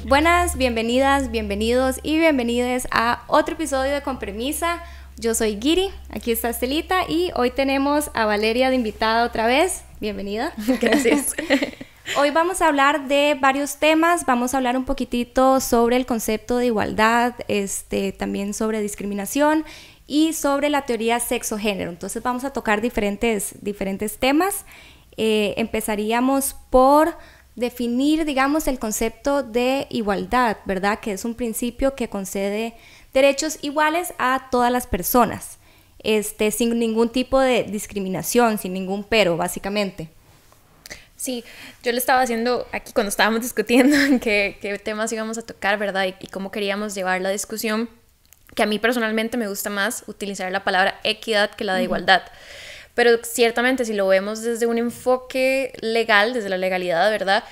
Buenas, bienvenidas, bienvenidos y bienvenides a otro episodio de Con Premisa. Yo soy Giri, aquí está Estelita y hoy tenemos a Valeria de invitada otra vez. Bienvenida. Gracias. Hoy vamos a hablar de varios temas, vamos a hablar un poquitito sobre el concepto de igualdad, también sobre discriminación y sobre la teoría sexo-género. Entonces vamos a tocar diferentes temas. Empezaríamos por definir, digamos, el concepto de igualdad, ¿verdad? Que es un principio que concede derechos iguales a todas las personas, sin ningún tipo de discriminación, sin ningún pero, básicamente. Sí, yo le estaba haciendo aquí cuando estábamos discutiendo qué temas íbamos a tocar, ¿verdad? Y cómo queríamos llevar la discusión, que a mí personalmente me gusta más utilizar la palabra equidad que la de igualdad. Pero ciertamente si lo vemos desde un enfoque legal, desde la legalidad, ¿verdad?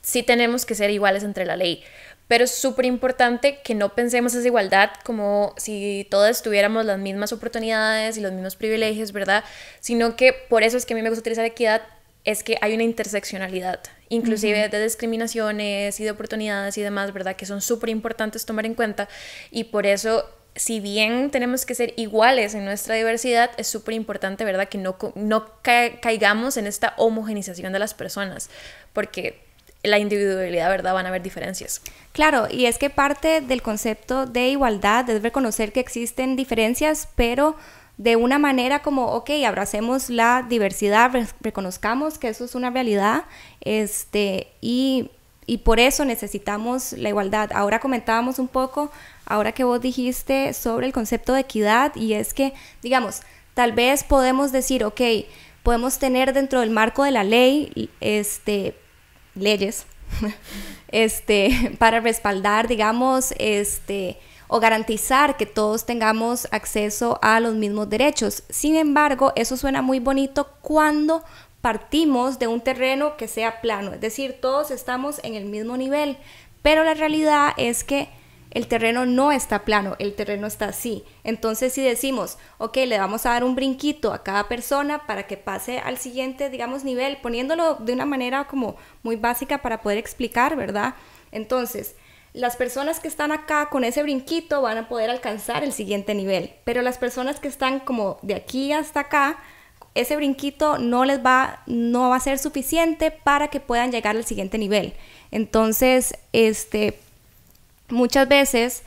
Sí tenemos que ser iguales entre la ley. Pero es súper importante que no pensemos esa igualdad como si todas tuviéramos las mismas oportunidades y los mismos privilegios, ¿verdad? Sino que por eso es que a mí me gusta utilizar equidad, es que hay una interseccionalidad, inclusive de discriminaciones y de oportunidades y demás, ¿verdad? Que son súper importantes tomar en cuenta y por eso, si bien tenemos que ser iguales en nuestra diversidad, es súper importante, ¿verdad? Que no caigamos en esta homogenización de las personas, porque la individualidad, ¿verdad? Van a haber diferencias. Claro, y es que parte del concepto de igualdad es reconocer que existen diferencias, pero de una manera como, ok, abracemos la diversidad, reconozcamos que eso es una realidad, y por eso necesitamos la igualdad. Ahora comentábamos un poco, ahora que vos dijiste sobre el concepto de equidad, y es que, digamos, tal vez podemos decir, ok, podemos tener dentro del marco de la ley, leyes, para respaldar, digamos, o garantizar que todos tengamos acceso a los mismos derechos. Sin embargo, eso suena muy bonito cuando partimos de un terreno que sea plano, es decir, todos estamos en el mismo nivel, pero la realidad es que el terreno no está plano, el terreno está así. Entonces, si decimos, ok, le vamos a dar un brinquito a cada persona para que pase al siguiente, digamos, nivel, poniéndolo de una manera como muy básica para poder explicar, ¿verdad? Entonces, las personas que están acá con ese brinquito van a poder alcanzar el siguiente nivel, pero las personas que están como de aquí hasta acá, ese brinquito no va a ser suficiente para que puedan llegar al siguiente nivel. Entonces, muchas veces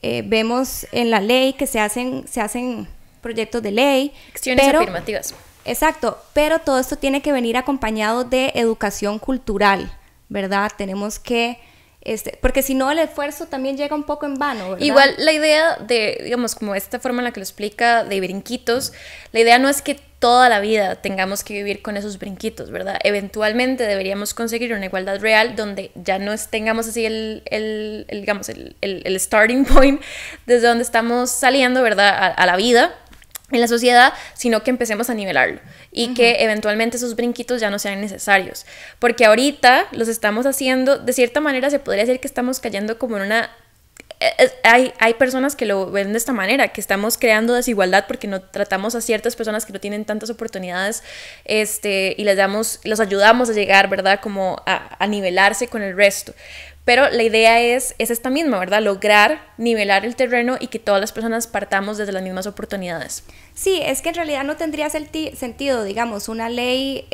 vemos en la ley que se hacen proyectos de ley. Acciones afirmativas. Exacto, pero todo esto tiene que venir acompañado de educación cultural, ¿verdad? Tenemos que, porque si no el esfuerzo también llega un poco en vano, ¿verdad? Igual la idea de, digamos, como esta forma en la que lo explica de brinquitos, la idea no es que toda la vida tengamos que vivir con esos brinquitos, ¿verdad? Eventualmente deberíamos conseguir una igualdad real donde ya no tengamos así el starting point desde donde estamos saliendo, ¿verdad? A la vida en la sociedad, sino que empecemos a nivelarlo y que eventualmente esos brinquitos ya no sean necesarios, porque ahorita los estamos haciendo, de cierta manera se podría decir que estamos cayendo como en una... Hay personas que lo ven de esta manera, que estamos creando desigualdad porque no tratamos a ciertas personas que no tienen tantas oportunidades y los ayudamos a llegar, ¿verdad? Como a nivelarse con el resto. Pero la idea es esta misma, ¿verdad? Lograr nivelar el terreno y que todas las personas partamos desde las mismas oportunidades. Sí, es que en realidad no tendría sentido, digamos, una ley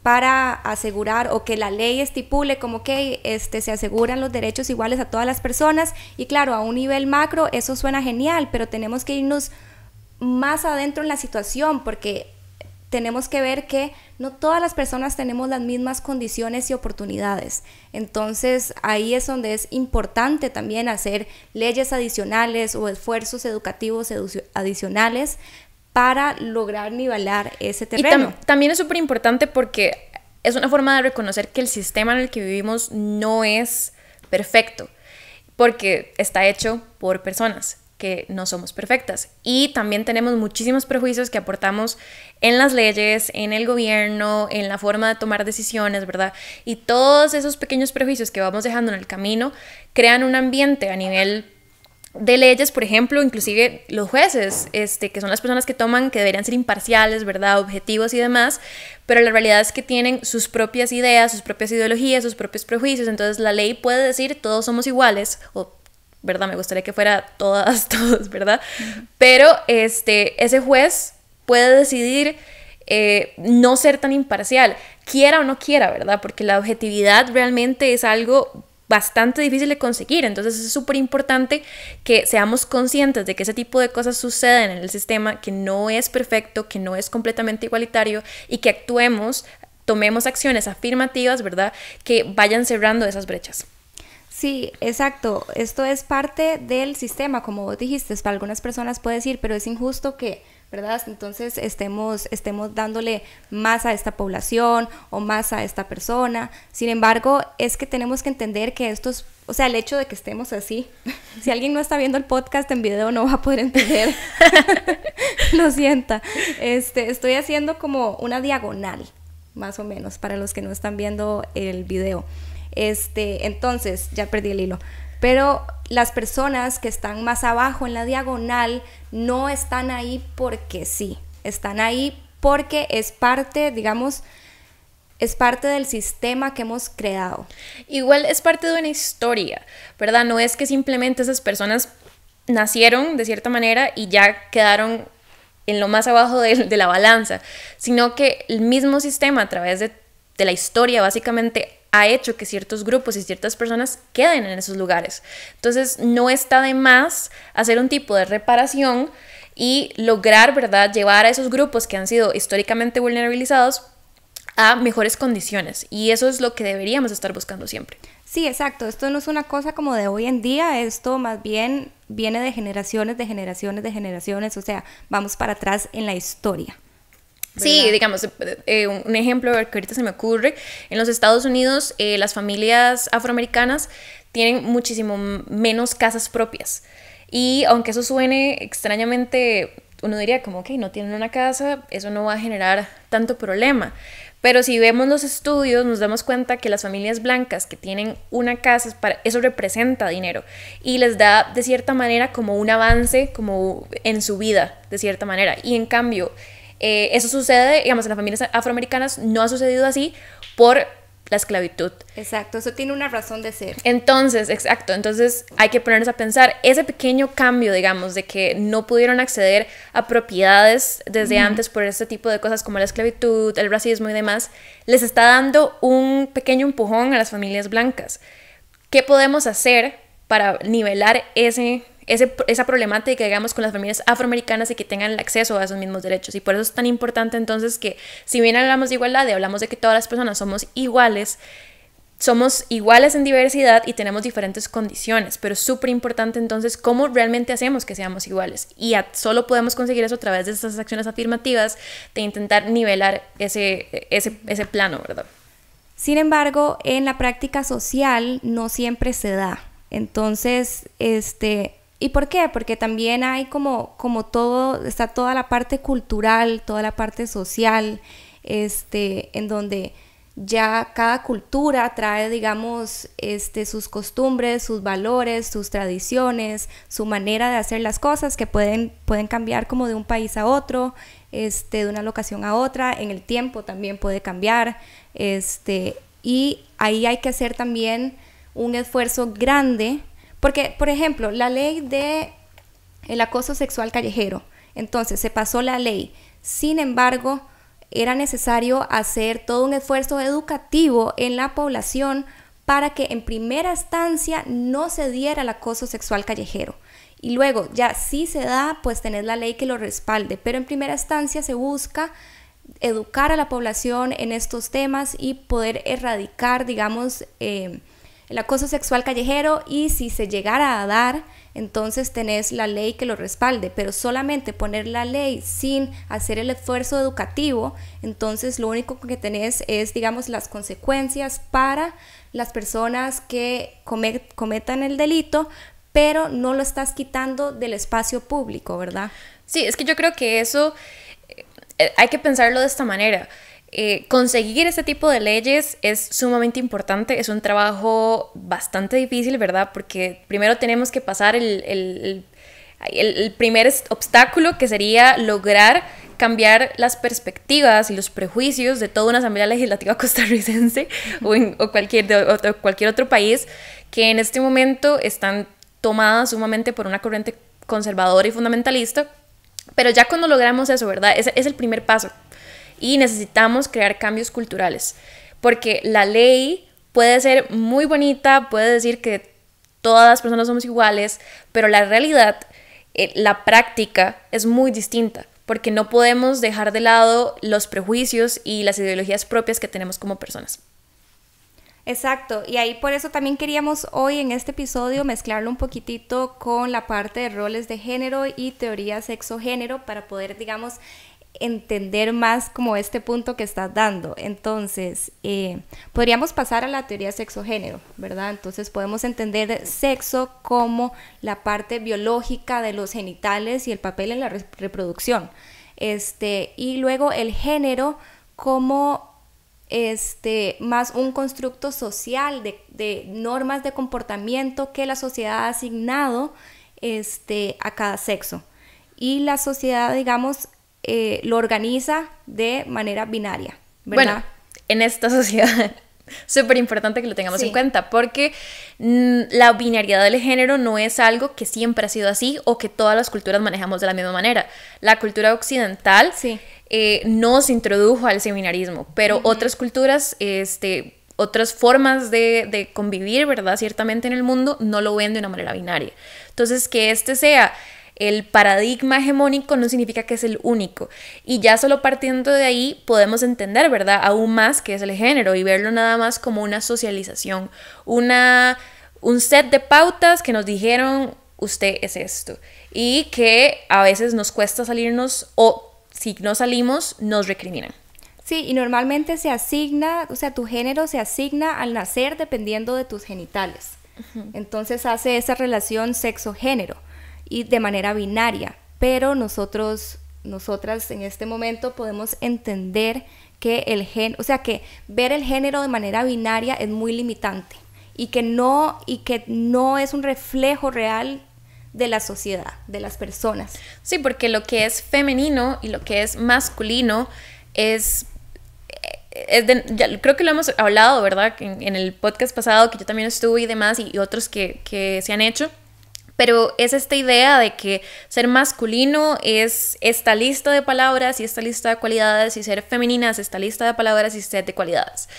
para asegurar o que la ley estipule como que se aseguran los derechos iguales a todas las personas y claro, a un nivel macro eso suena genial, pero tenemos que irnos más adentro en la situación porque tenemos que ver que no todas las personas tenemos las mismas condiciones y oportunidades. Entonces ahí es donde es importante también hacer leyes adicionales o esfuerzos educativos adicionales para lograr nivelar ese terreno. Y también es súper importante porque es una forma de reconocer que el sistema en el que vivimos no es perfecto, porque está hecho por personas que no somos perfectas y también tenemos muchísimos prejuicios que aportamos en las leyes, en el gobierno, en la forma de tomar decisiones, ¿verdad? Y todos esos pequeños prejuicios que vamos dejando en el camino crean un ambiente a nivel de leyes, por ejemplo, inclusive los jueces, que son las personas que toman, que deberían ser imparciales, ¿verdad? Objetivos y demás, pero la realidad es que tienen sus propias ideas, sus propias ideologías, sus propios prejuicios, entonces la ley puede decir todos somos iguales, o, ¿verdad? Me gustaría que fuera todas, todos, ¿verdad? Pero ese juez puede decidir no ser tan imparcial, quiera o no quiera, ¿verdad? Porque la objetividad realmente es algo bastante difícil de conseguir, entonces es súper importante que seamos conscientes de que ese tipo de cosas suceden en el sistema, que no es perfecto, que no es completamente igualitario y que actuemos, tomemos acciones afirmativas, ¿verdad? Que vayan cerrando esas brechas. Sí, exacto. Esto es parte del sistema, como vos dijiste. Para algunas personas puede decir, pero es injusto que, ¿verdad? Entonces estemos dándole más a esta población o más a esta persona. Sin embargo, es que tenemos que entender que esto es, o sea, el hecho de que estemos así. Si alguien no está viendo el podcast en video no va a poder entender. Lo sienta. Estoy haciendo como una diagonal, más o menos, para los que no están viendo el video. Entonces, ya perdí el hilo. Pero las personas que están más abajo en la diagonal no están ahí porque sí, están ahí porque es parte, digamos, es parte del sistema que hemos creado. Igual es parte de una historia, ¿verdad? No es que simplemente esas personas nacieron de cierta manera y ya quedaron en lo más abajo de la balanza, sino que el mismo sistema a través de la historia básicamente ha hecho que ciertos grupos y ciertas personas queden en esos lugares. Entonces no está de más hacer un tipo de reparación y lograr, ¿verdad?, llevar a esos grupos que han sido históricamente vulnerabilizados a mejores condiciones. Y eso es lo que deberíamos estar buscando siempre. Sí, exacto. Esto no es una cosa como de hoy en día, esto más bien viene de generaciones, de generaciones, de generaciones, o sea, vamos para atrás en la historia. ¿Verdad? Sí, digamos, un ejemplo que ahorita se me ocurre, en los Estados Unidos las familias afroamericanas tienen muchísimo menos casas propias y aunque eso suene extrañamente, uno diría como, ok, no tienen una casa, eso no va a generar tanto problema, pero si vemos los estudios nos damos cuenta que las familias blancas que tienen una casa, eso representa dinero y les da de cierta manera como un avance como en su vida, de cierta manera, y en cambio eso sucede, digamos, en las familias afroamericanas no ha sucedido así por la esclavitud. Exacto, eso tiene una razón de ser. Entonces, exacto, entonces hay que ponernos a pensar, ese pequeño cambio, digamos, de que no pudieron acceder a propiedades desde antes por este tipo de cosas como la esclavitud, el racismo y demás, les está dando un pequeño empujón a las familias blancas. ¿Qué podemos hacer para nivelar esa problemática, digamos, con las familias afroamericanas y que tengan el acceso a esos mismos derechos? Y por eso es tan importante entonces que, si bien hablamos de igualdad y hablamos de que todas las personas somos iguales en diversidad y tenemos diferentes condiciones, pero es súper importante entonces cómo realmente hacemos que seamos iguales, y solo podemos conseguir eso a través de estas acciones afirmativas, de intentar nivelar ese plano, ¿verdad? Sin embargo, en la práctica social no siempre se da. Entonces, ¿y por qué? Porque también hay como todo, está toda la parte cultural, toda la parte social, en donde ya cada cultura trae, digamos, sus costumbres, sus valores, sus tradiciones, su manera de hacer las cosas que pueden cambiar como de un país a otro, de una locación a otra, en el tiempo también puede cambiar, y ahí hay que hacer también un esfuerzo grande, porque, por ejemplo, la ley de el acoso sexual callejero, entonces se pasó la ley, sin embargo, era necesario hacer todo un esfuerzo educativo en la población para que en primera instancia no se diera el acoso sexual callejero. Y luego, ya si se da, pues tener la ley que lo respalde, pero en primera instancia se busca educar a la población en estos temas y poder erradicar, digamos, el acoso sexual callejero, y si se llegara a dar, entonces tenés la ley que lo respalde, pero solamente poner la ley sin hacer el esfuerzo educativo, entonces lo único que tenés es, digamos, las consecuencias para las personas que cometan el delito, pero no lo estás quitando del espacio público, ¿verdad? Sí, es que yo creo que eso hay que pensarlo de esta manera. conseguir este tipo de leyes es sumamente importante, es un trabajo bastante difícil, ¿verdad? Porque primero tenemos que pasar el primer obstáculo, que sería lograr cambiar las perspectivas y los prejuicios de toda una asamblea legislativa costarricense o cualquier otro país, que en este momento están tomadas sumamente por una corriente conservadora y fundamentalista. Pero ya cuando logramos eso, ¿verdad? Ese es el primer paso. Y necesitamos crear cambios culturales, porque la ley puede ser muy bonita, puede decir que todas las personas somos iguales, pero la realidad, la práctica es muy distinta, porque no podemos dejar de lado los prejuicios y las ideologías propias que tenemos como personas. Exacto, y ahí por eso también queríamos hoy en este episodio mezclarlo un poquitito con la parte de roles de género y teoría sexo-género para poder, digamos, entender más como este punto que estás dando. Entonces, podríamos pasar a la teoría sexo-género, ¿verdad? Entonces podemos entender sexo como la parte biológica de los genitales y el papel en la reproducción. Y luego el género como más un constructo social de normas de comportamiento que la sociedad ha asignado a cada sexo. Y la sociedad, digamos, lo organiza de manera binaria, ¿verdad? Bueno, en esta sociedad súper importante que lo tengamos en cuenta, porque la binariedad del género no es algo que siempre ha sido así o que todas las culturas manejamos de la misma manera. La cultura occidental nos introdujo al seminarismo, pero otras culturas, otras formas de convivir, ¿verdad? Ciertamente en el mundo no lo ven de una manera binaria. Entonces, que sea el paradigma hegemónico no significa que es el único, y ya solo partiendo de ahí podemos entender, ¿verdad?, aún más qué es el género y verlo nada más como una socialización, un set de pautas que nos dijeron usted es esto, y que a veces nos cuesta salirnos, o si no salimos nos recriminan. Sí, y normalmente se asigna, o sea, tu género se asigna al nacer dependiendo de tus genitales. Entonces hace esa relación sexo-género y de manera binaria, pero nosotras en este momento podemos entender que que ver el género de manera binaria es muy limitante y que no es un reflejo real de la sociedad, de las personas. Sí, porque lo que es femenino y lo que es masculino creo que lo hemos hablado, ¿verdad? En el podcast pasado que yo también estuve y demás, y otros que se han hecho. Pero es esta idea de que ser masculino es esta lista de palabras y esta lista de cualidades, y ser femenina es esta lista de palabras y set de cualidades.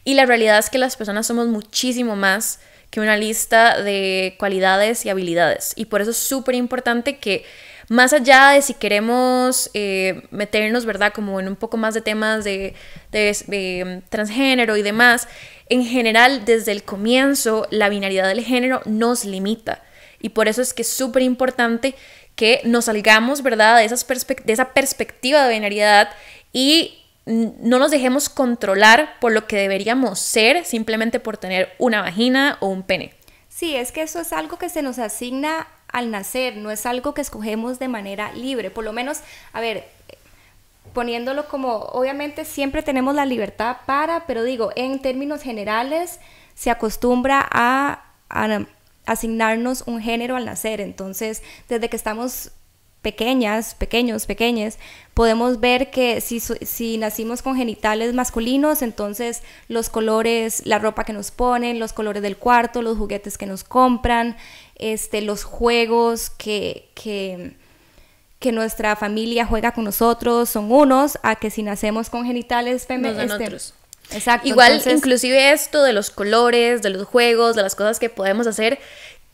Y la realidad es que las personas somos muchísimo más que una lista de cualidades y habilidades. Y por eso es súper importante que, más allá de si queremos meternos, ¿verdad?, como en un poco más de temas de transgénero y demás, en general, desde el comienzo, la binariedad del género nos limita. Y por eso es que es súper importante que nos salgamos, ¿verdad?, de esa perspectiva de binariedad y no nos dejemos controlar por lo que deberíamos ser simplemente por tener una vagina o un pene. Sí, es que eso es algo que se nos asigna al nacer, no es algo que escogemos de manera libre. Por lo menos, a ver, poniéndolo como, obviamente siempre tenemos la libertad pero digo, en términos generales se acostumbra a asignarnos un género al nacer. Entonces, desde que estamos pequeñas, podemos ver que si nacimos con genitales masculinos, entonces los colores, la ropa que nos ponen, los colores del cuarto, los juguetes que nos compran, los juegos que nuestra familia juega con nosotros son unos, a que si nacemos con genitales femeninos, otros. Exacto. Igual, entonces, inclusive esto de los colores, de los juegos, de las cosas que podemos hacer,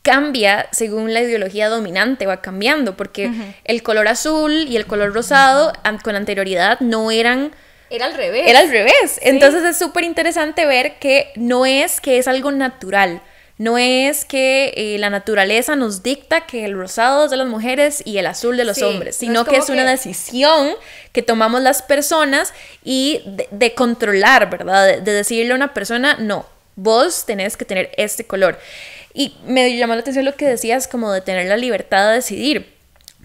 cambia según la ideología dominante, va cambiando, porque el color azul y el color rosado con anterioridad no eran... Era al revés. Era al revés. ¿Sí? Entonces es súper interesante ver que no es que es algo natural, no es que la naturaleza nos dicta que el rosado es de las mujeres y el azul de los hombres, sino que es una decisión que tomamos las personas y de controlar, ¿verdad? De decirle a una persona, no, vos tenés que tener este color. Y me llamó la atención lo que decías, como de tener la libertad de decidir,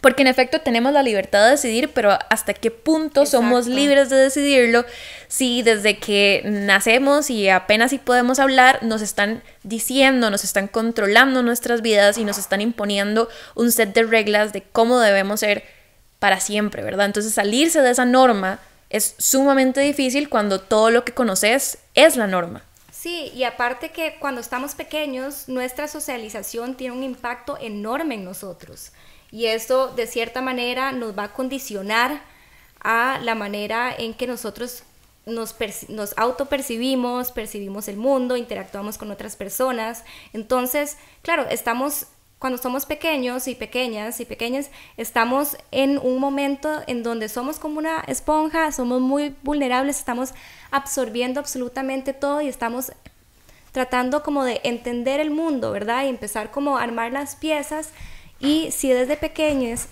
Porque en efecto tenemos la libertad de decidir, pero ¿hasta qué punto somos libres de decidirlo si desde que nacemos y apenas si podemos hablar nos están diciendo, nos están controlando nuestras vidas y nos están imponiendo un set de reglas de cómo debemos ser para siempre, ¿verdad? Entonces salirse de esa norma es sumamente difícil cuando todo lo que conoces es la norma. Sí, y aparte que cuando estamos pequeños, nuestra socialización tiene un impacto enorme en nosotros. Y esto, de cierta manera, nos va a condicionar a la manera en que nosotros nos autopercibimos, percibimos el mundo, interactuamos con otras personas. Entonces, claro, cuando somos pequeños y pequeñas, estamos en un momento en donde somos como una esponja, somos muy vulnerables, estamos absorbiendo absolutamente todo y estamos tratando como de entender el mundo, ¿verdad? Y empezar como a armar las piezas. Y si desde pequeños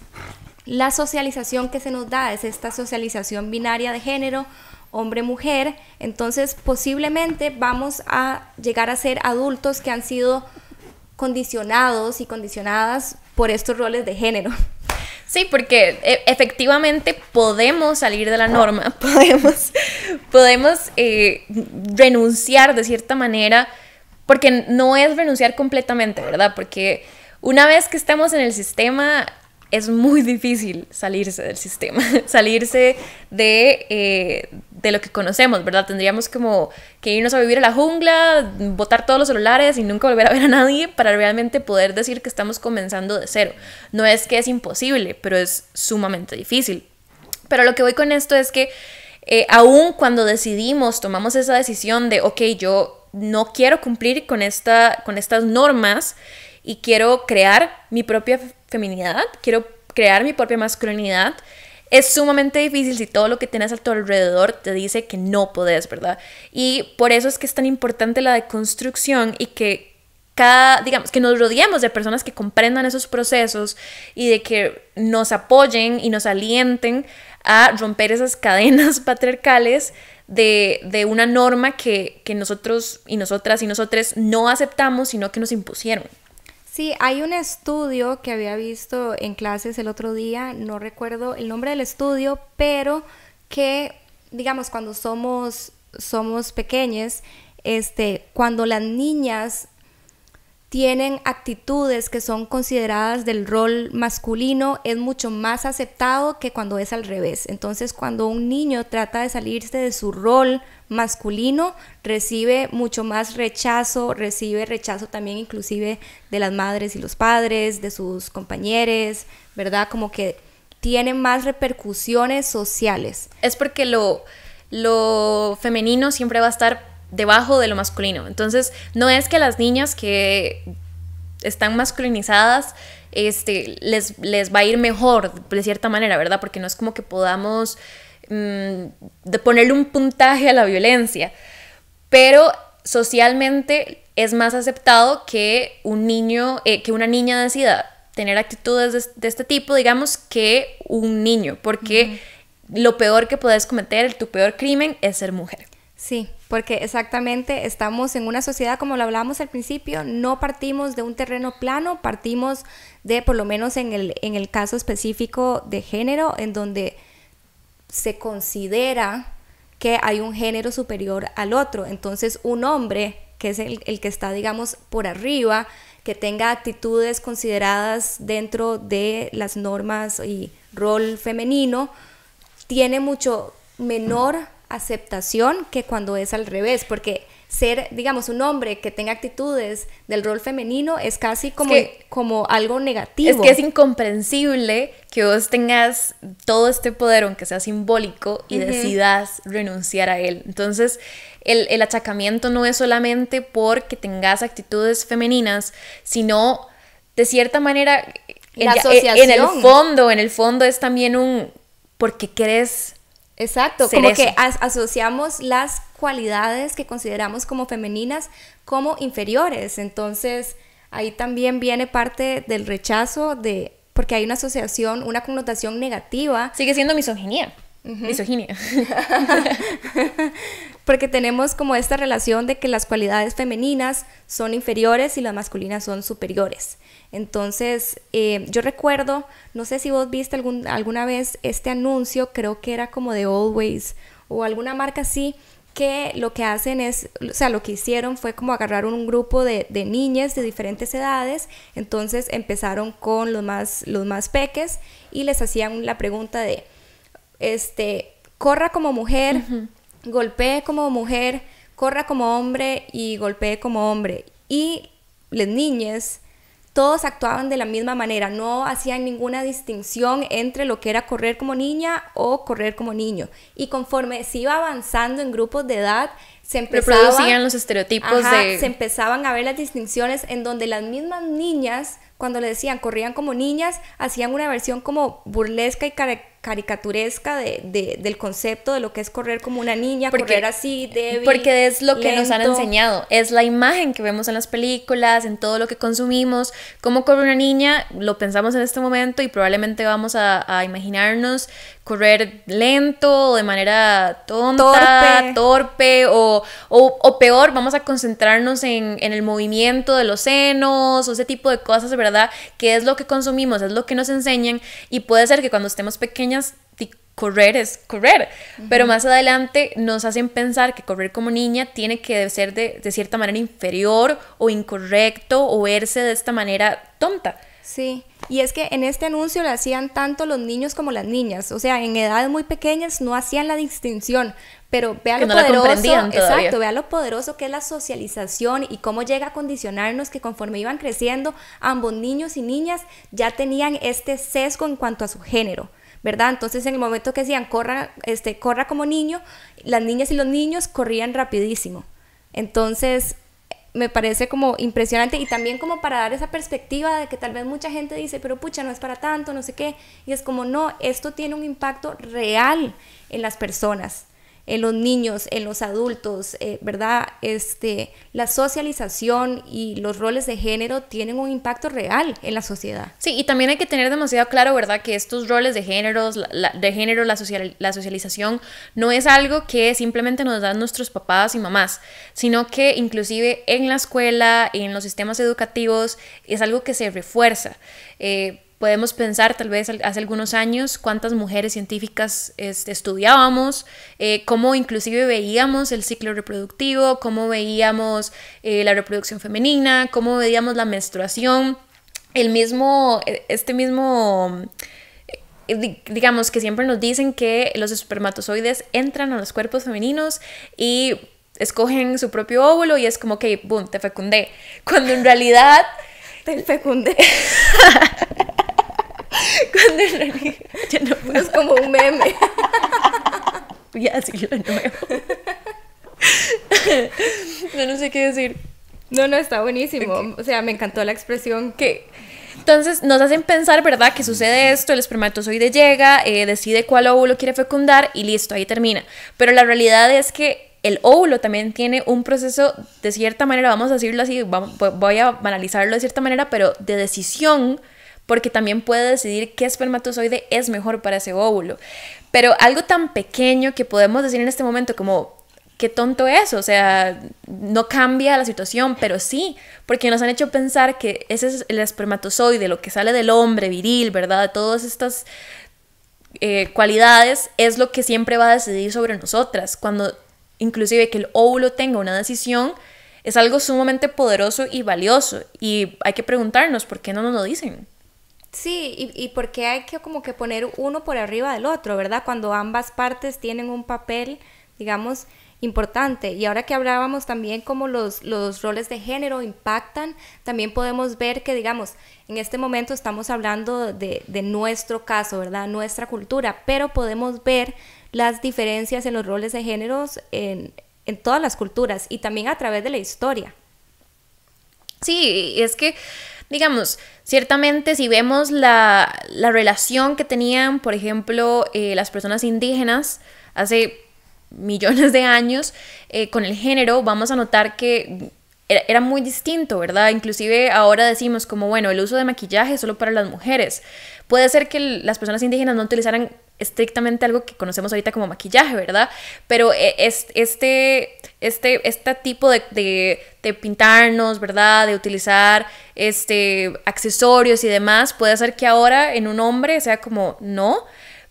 la socialización que se nos da es esta socialización binaria de género, hombre-mujer, entonces posiblemente vamos a llegar a ser adultos que han sido condicionados y condicionadas por estos roles de género. Sí, porque efectivamente podemos salir de la norma, podemos renunciar de cierta manera, porque no es renunciar completamente, ¿verdad? Porque una vez que estamos en el sistema, es muy difícil salirse del sistema, salirse de lo que conocemos, ¿verdad? Tendríamos como que irnos a vivir a la jungla, botar todos los celulares y nunca volver a ver a nadie para realmente poder decir que estamos comenzando de cero. No es que es imposible, pero es sumamente difícil. Pero lo que voy con esto es que aún cuando tomamos esa decisión de, ok, yo no quiero cumplir con estas normas, y quiero crear mi propia feminidad, quiero crear mi propia masculinidad, es sumamente difícil si todo lo que tienes a tu alrededor te dice que no podés, ¿verdad? Y por eso es que es tan importante la deconstrucción y que digamos, que nos rodeemos de personas que comprendan esos procesos y de que nos apoyen y nos alienten a romper esas cadenas patriarcales de una norma que nosotros y nosotras y nosotres no aceptamos, sino que nos impusieron. Sí, hay un estudio que había visto en clases el otro día, no recuerdo el nombre del estudio, pero que, digamos, cuando somos pequeños, cuando las niñas tienen actitudes que son consideradas del rol masculino, es mucho más aceptado que cuando es al revés. Entonces, cuando un niño trata de salirse de su rol masculino, recibe mucho más recibe rechazo también inclusive de las madres y los padres, de sus compañeros, ¿verdad? Como que tiene más repercusiones sociales. Es porque lo femenino siempre va a estar debajo de lo masculino. Entonces, no es que las niñas que están masculinizadas les va a ir mejor de cierta manera, ¿verdad? Porque no es como que podamos de ponerle un puntaje a la violencia, pero socialmente es más aceptado que que una niña decida tener actitudes de este tipo, digamos, que un niño, porque lo peor que puedes cometer, tu peor crimen, es ser mujer. Sí, porque exactamente estamos en una sociedad, como lo hablábamos al principio, no partimos de un terreno plano, partimos de, por lo menos en el caso específico de género, en donde se considera que hay un género superior al otro. Entonces, un hombre, que es el que está, digamos, por arriba, que tenga actitudes consideradas dentro de las normas y rol femenino, tiene mucho menor aceptación que cuando es al revés, porque ser, digamos, un hombre que tenga actitudes del rol femenino es casi como algo negativo. Es que es incomprensible que vos tengas todo este poder, aunque sea simbólico, y decidas renunciar a él. Entonces, el achacamiento no es solamente porque tengas actitudes femeninas, sino, de cierta manera, la asociación. En el fondo es también un porque querés. Exacto, como eso. Que asociamos las cualidades que consideramos como femeninas como inferiores. Entonces, ahí también viene parte del rechazo porque hay una asociación, una connotación negativa. Sigue siendo misoginia. Misoginia. porque tenemos como esta relación de que las cualidades femeninas son inferiores y las masculinas son superiores. Entonces, yo recuerdo, no sé si vos viste alguna vez este anuncio, creo que era como de Always o alguna marca así, que lo que hacen es, o sea, lo que hicieron fue como agarrar un grupo de niñas de diferentes edades, entonces empezaron con los más peques y les hacían la pregunta de, corra como mujer, golpee como mujer, corra como hombre y golpee como hombre. Y las niñas, todos actuaban de la misma manera, no hacían ninguna distinción entre lo que era correr como niña o correr como niño. Y conforme se iba avanzando en grupos de edad, se reproducían los estereotipos se empezaban a ver las distinciones en donde las mismas niñas, cuando le decían corrían como niñas, hacían una versión como burlesca y caricaturesca del concepto de lo que es correr como una niña, correr así, débil, porque es lo que lento. nos han enseñado, es la imagen que vemos en las películas, en todo lo que consumimos, cómo corre una niña, lo pensamos en este momento y probablemente vamos a imaginarnos correr lento, o de manera torpe o peor, vamos a concentrarnos en el movimiento de los senos o ese tipo de cosas, ¿verdad? Que es lo que consumimos, es lo que nos enseñan y puede ser que cuando estemos pequeñas correr es correr, pero más adelante nos hacen pensar que correr como niña tiene que ser de cierta manera inferior o incorrecto o verse de esta manera tonta. Sí, y es que en este anuncio lo hacían tanto los niños como las niñas, o sea, en edades muy pequeñas no hacían la distinción, pero vea lo poderoso, exacto, vea lo poderoso que es la socialización y cómo llega a condicionarnos que conforme iban creciendo, ambos niños y niñas ya tenían este sesgo en cuanto a su género, ¿verdad? Entonces en el momento que decían corra como niño, las niñas y los niños corrían rapidísimo. Entonces me parece como impresionante y también como para dar esa perspectiva de que tal vez mucha gente dice, pero pucha, no es para tanto, no sé qué, y es como no, esto tiene un impacto real en las personas, en los niños, en los adultos, ¿verdad? La socialización y los roles de género tienen un impacto real en la sociedad. Sí, y también hay que tener demasiado claro, ¿verdad? Que estos roles de géneros, la socialización, no es algo que simplemente nos dan nuestros papás y mamás, sino que inclusive en la escuela, en los sistemas educativos, es algo que se refuerza. Podemos pensar tal vez hace algunos años cuántas mujeres científicas estudiábamos, cómo inclusive veíamos el ciclo reproductivo, cómo veíamos la reproducción femenina, cómo veíamos la menstruación, digamos que siempre nos dicen que los espermatozoides entran a los cuerpos femeninos y escogen su propio óvulo y es como que, boom, te fecundé, cuando en realidad... Te fecundé. Cuando en realidad ya no puedo. Es como un meme. Voy a decirlo de nuevo. No sé qué decir. No, está buenísimo. Okay. O sea, me encantó la expresión. Que entonces nos hacen pensar, ¿verdad? Que sucede esto, el espermatozoide llega, decide cuál óvulo quiere fecundar y listo, ahí termina. Pero la realidad es que el óvulo también tiene un proceso, de cierta manera, vamos a decirlo así, voy a banalizarlo de cierta manera, pero de decisión, porque también puede decidir qué espermatozoide es mejor para ese óvulo. Pero algo tan pequeño que podemos decir en este momento como, qué tonto es, o sea, no cambia la situación, pero sí, porque nos han hecho pensar que ese es el espermatozoide, lo que sale del hombre viril, ¿verdad? Todas estas cualidades es lo que siempre va a decidir sobre nosotras, cuando inclusive que el óvulo tenga una decisión es algo sumamente poderoso y valioso, y hay que preguntarnos por qué no nos lo dicen. Sí, y por qué hay que como que poner uno por arriba del otro, ¿verdad? Cuando ambas partes tienen un papel, digamos, importante. Y ahora que hablábamos también como los roles de género impactan, también podemos ver que, digamos, en este momento estamos hablando de nuestro caso, ¿verdad? Nuestra cultura, pero podemos ver las diferencias en los roles de géneros en todas las culturas y también a través de la historia. Sí, es que, digamos, ciertamente si vemos la relación que tenían, por ejemplo, las personas indígenas hace millones de años con el género, vamos a notar que era muy distinto, ¿verdad? Inclusive ahora decimos como, bueno, el uso de maquillaje es solo para las mujeres. Puede ser que las personas indígenas no utilizaran estrictamente algo que conocemos ahorita como maquillaje, ¿verdad? Pero este tipo de pintarnos, ¿verdad? De utilizar accesorios y demás puede hacer que ahora en un hombre sea como no,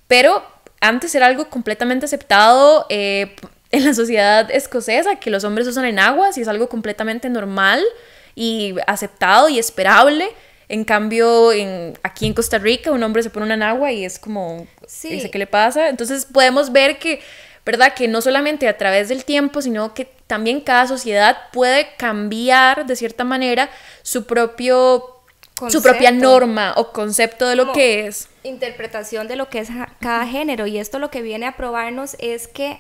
pero antes era algo completamente aceptado en la sociedad escocesa, que los hombres usan enaguas y es algo completamente normal y aceptado y esperable. En cambio, aquí en Costa Rica un hombre se pone una enagua y es como, sí. ¿qué le pasa? Entonces podemos ver que, ¿verdad? Que no solamente a través del tiempo, sino que también cada sociedad puede cambiar de cierta manera su propia norma o concepto de lo que es. Interpretación de lo que es cada género. Y esto lo que viene a probarnos es que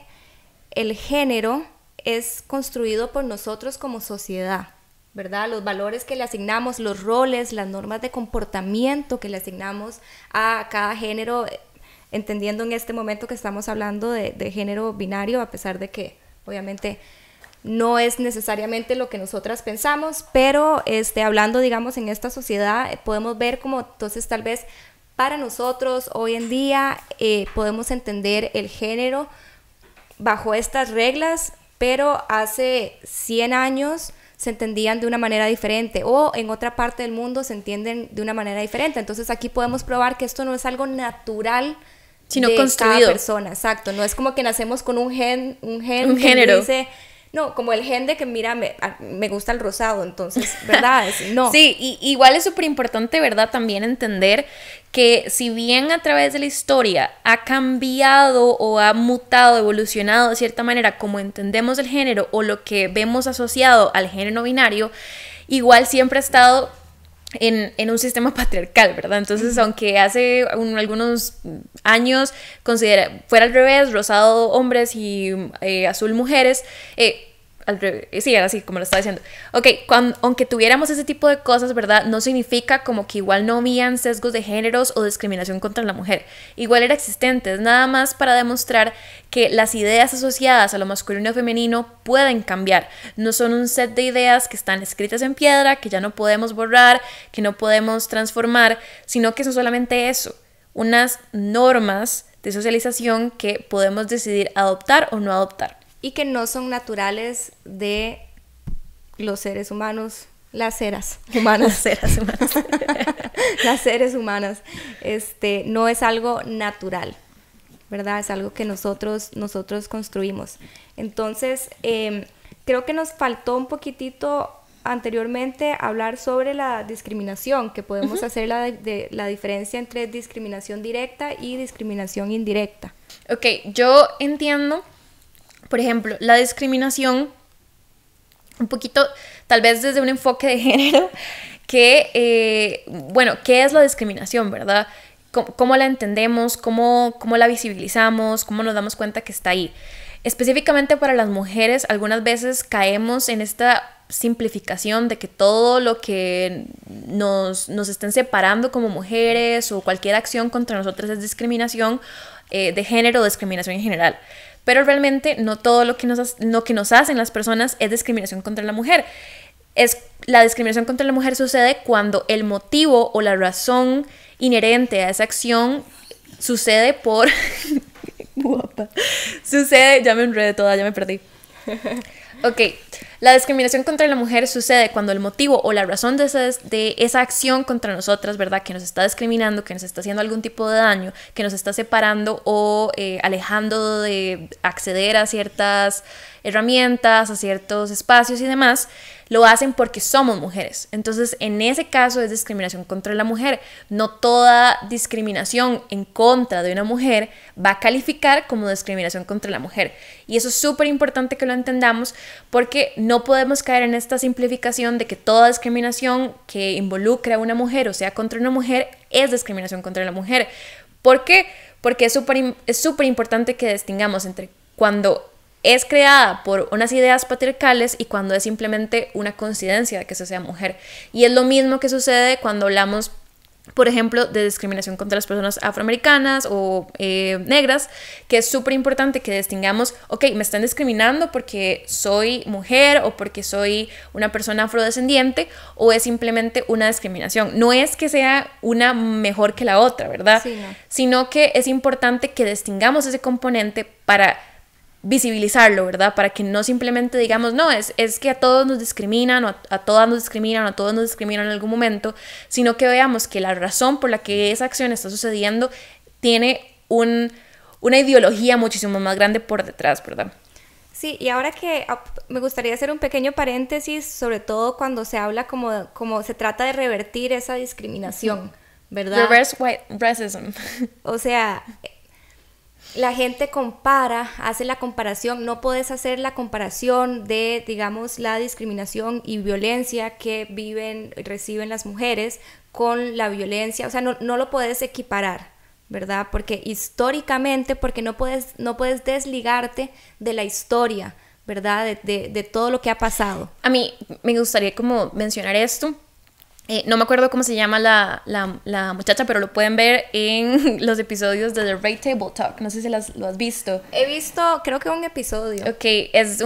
el género es construido por nosotros como sociedad, ¿verdad? Los valores que le asignamos, los roles, las normas de comportamiento que le asignamos a cada género, entendiendo en este momento que estamos hablando de género binario, a pesar de que obviamente no es necesariamente lo que nosotras pensamos, pero hablando, digamos, en esta sociedad, podemos ver como entonces tal vez para nosotros hoy en día podemos entender el género bajo estas reglas, pero hace 100 años se entendían de una manera diferente, o en otra parte del mundo se entienden de una manera diferente. Entonces aquí podemos probar que esto no es algo natural, sino de construido. Cada persona, exacto. No es como que nacemos con un género que dice, no, como el gen de que mira, me gusta el rosado, entonces, ¿verdad? No. Sí, y igual es súper importante, ¿verdad? También entender que si bien a través de la historia ha cambiado o ha mutado, evolucionado de cierta manera como entendemos el género o lo que vemos asociado al género no binario, igual siempre ha estado en un sistema patriarcal, ¿verdad? Entonces, aunque hace algunos años fuera al revés, rosado hombres y azul mujeres, al revés, sí, era así como lo estaba diciendo. Ok, aunque tuviéramos ese tipo de cosas, ¿verdad? No significa como que igual no habían sesgos de géneros o discriminación contra la mujer. Igual era existente, es nada más para demostrar que las ideas asociadas a lo masculino y femenino pueden cambiar. No son un set de ideas que están escritas en piedra, que ya no podemos borrar, que no podemos transformar, sino que son solamente eso, unas normas de socialización que podemos decidir adoptar o no adoptar. Y que no son naturales de los seres humanos, las seres humanas. Las seres humanas. Las seres humanas. No es algo natural, ¿verdad? Es algo que nosotros construimos. Entonces, creo que nos faltó un poquitito anteriormente hablar sobre la discriminación, que podemos hacer la diferencia entre discriminación directa y discriminación indirecta. Ok, yo entiendo, por ejemplo, la discriminación, un poquito, tal vez desde un enfoque de género, que, ¿qué es la discriminación, verdad? ¿Cómo la entendemos? ¿Cómo la visibilizamos? ¿Cómo nos damos cuenta que está ahí? Específicamente para las mujeres, algunas veces caemos en esta simplificación de que todo lo que nos estén separando como mujeres o cualquier acción contra nosotras es discriminación de género o discriminación en general. Pero realmente no todo lo que nos hacen las personas es discriminación contra la mujer. La discriminación contra la mujer sucede cuando el motivo o la razón inherente a esa acción sucede por... Guapa. Sucede... Ya me enredé toda, ya me perdí. Ok, la discriminación contra la mujer sucede cuando el motivo o la razón de esa acción contra nosotras, ¿verdad? Que nos está discriminando, que nos está haciendo algún tipo de daño, que nos está separando o alejando de acceder a ciertas herramientas, a ciertos espacios y demás, lo hacen porque somos mujeres. Entonces, en ese caso es discriminación contra la mujer. No toda discriminación en contra de una mujer va a calificar como discriminación contra la mujer. Y eso es súper importante que lo entendamos porque no podemos caer en esta simplificación de que toda discriminación que involucre a una mujer o sea contra una mujer es discriminación contra la mujer. ¿Por qué? Porque es súper importante que distingamos entre cuando es creada por unas ideas patriarcales y cuando es simplemente una coincidencia de que se sea mujer. Y es lo mismo que sucede cuando hablamos por ejemplo, de discriminación contra las personas afroamericanas o negras, que es súper importante que distingamos, ok, me están discriminando porque soy mujer o porque soy una persona afrodescendiente, o es simplemente una discriminación. No es que sea una mejor que la otra, ¿verdad? Sí, no. Sino que es importante que distingamos ese componente para visibilizarlo, ¿verdad? Para que no simplemente digamos, no, es que a todos nos discriminan, o a todas nos discriminan, o a todos nos discriminan en algún momento, sino que veamos que la razón por la que esa acción está sucediendo tiene una ideología muchísimo más grande por detrás, ¿verdad? Sí, y ahora que me gustaría hacer un pequeño paréntesis, sobre todo cuando se habla como se trata de revertir esa discriminación, ¿verdad? Reverse white racism. O sea, la gente compara, hace la comparación, no puedes hacer la comparación de, digamos, la discriminación y violencia que reciben las mujeres con la violencia, o sea, no lo puedes equiparar, ¿verdad? Porque históricamente, porque no puedes desligarte de la historia, ¿verdad? De todo lo que ha pasado. A mí me gustaría como mencionar esto. No me acuerdo cómo se llama la muchacha, pero lo pueden ver en los episodios de The Red Table Talk. No sé si lo has visto. He visto, creo que un episodio. Ok, es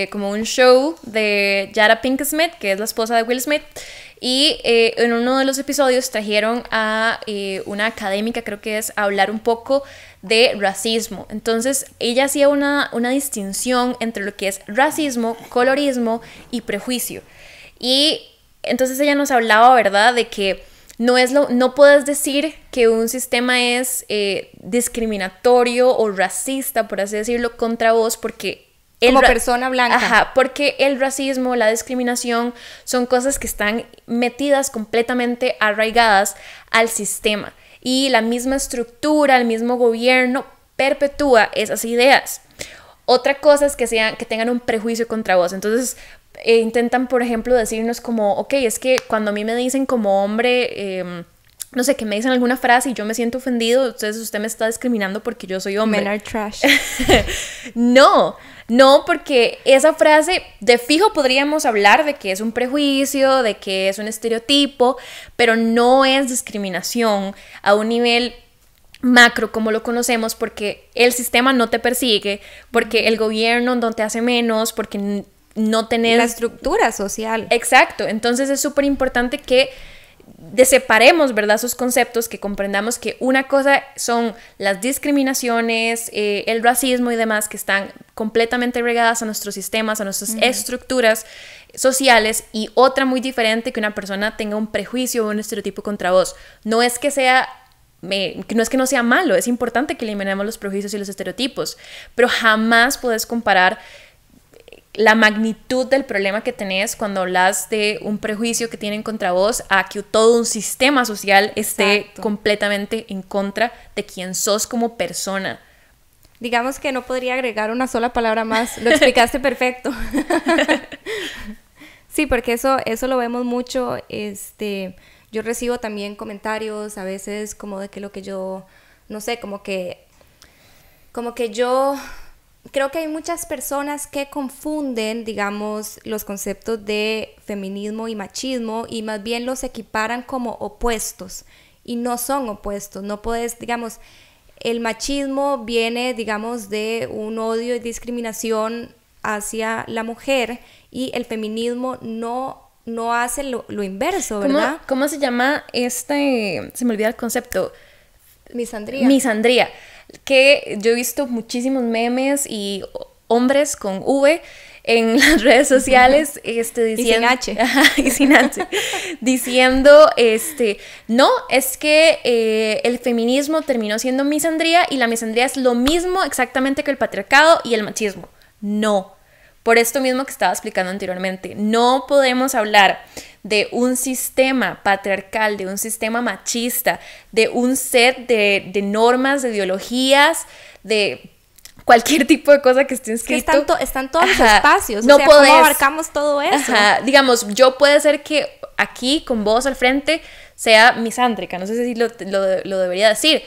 como un show de Jada Pinkett Smith, que es la esposa de Will Smith. Y en uno de los episodios trajeron a una académica, creo que es, a hablar un poco de racismo. Entonces ella hacía una distinción entre lo que es racismo, colorismo y prejuicio. Y entonces ella nos hablaba, ¿verdad?, de que no puedes decir que un sistema es discriminatorio o racista, por así decirlo, contra vos, porque como persona blanca. Ajá, porque el racismo, la discriminación son cosas que están metidas completamente arraigadas al sistema, y la misma estructura, el mismo gobierno perpetúa esas ideas. Otra cosa es que tengan un prejuicio contra vos. Entonces intentan, por ejemplo, decirnos como, ok, es que cuando a mí me dicen como hombre, no sé, que me dicen alguna frase y yo me siento ofendido, entonces usted me está discriminando porque yo soy hombre. Men are trash. No, porque esa frase de fijo podríamos hablar de que es un prejuicio, de que es un estereotipo, pero no es discriminación a un nivel macro como lo conocemos, porque el sistema no te persigue, porque el gobierno no te hace menos, porque no tenés la estructura social. Exacto, entonces es súper importante que separemos, ¿verdad?, esos conceptos, que comprendamos que una cosa son las discriminaciones, el racismo y demás, que están completamente regadas a nuestros sistemas, a nuestras estructuras sociales, y otra muy diferente, que una persona tenga un prejuicio o un estereotipo contra vos. No es que no sea malo, es importante que eliminemos los prejuicios y los estereotipos, pero jamás puedes comparar la magnitud del problema que tenés cuando hablas de un prejuicio que tienen contra vos a que todo un sistema social esté completamente en contra de quién sos como persona. Digamos que no podría agregar una sola palabra más, lo explicaste perfecto. Sí, porque eso lo vemos mucho. Yo recibo también comentarios a veces como de que lo que yo, no sé, como que yo creo que hay muchas personas que confunden, digamos, los conceptos de feminismo y machismo, y más bien los equiparan como opuestos, y no son opuestos. No puedes, digamos, el machismo viene, digamos, de un odio y discriminación hacia la mujer, y el feminismo no hace lo inverso, ¿verdad? ¿Cómo se llama se me olvida el concepto? Misandría. Que yo he visto muchísimos memes y hombres con V en las redes sociales diciendo, y sin H. Y sin H, diciendo no, es que el feminismo terminó siendo misandría, y la misandría es lo mismo exactamente que el patriarcado y el machismo. No, por esto mismo que estaba explicando anteriormente, no podemos hablar de un sistema patriarcal, de un sistema machista, de un set de normas, de ideologías, de cualquier tipo de cosa que esté inscrito. Están todos los espacios. No podés. ¿Cómo abarcamos todo eso? Digamos, yo puede ser que aquí con vos al frente sea misándrica, no sé si lo debería decir,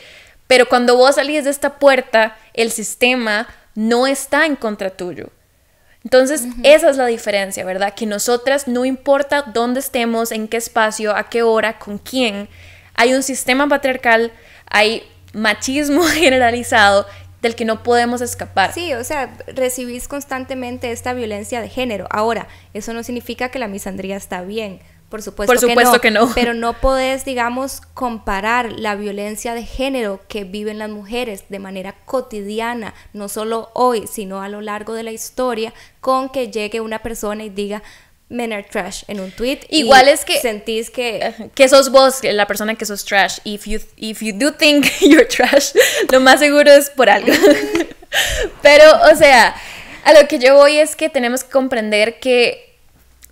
pero cuando vos salís de esta puerta, el sistema no está en contra tuyo. Entonces, esa es la diferencia, ¿verdad? Que nosotras, no importa dónde estemos, en qué espacio, a qué hora, con quién, hay un sistema patriarcal, hay machismo generalizado del que no podemos escapar. Sí, o sea, recibís constantemente esta violencia de género. Ahora, eso no significa que la misandría está bien. Por supuesto que no. Pero no podés, digamos, comparar la violencia de género que viven las mujeres de manera cotidiana, no solo hoy, sino a lo largo de la historia, con que llegue una persona y diga men are trash en un tweet. Igual es que sentís que sos vos la persona que sos trash. If you do think you're trash, lo más seguro es por algo. Pero, o sea, a lo que yo voy es que tenemos que comprender que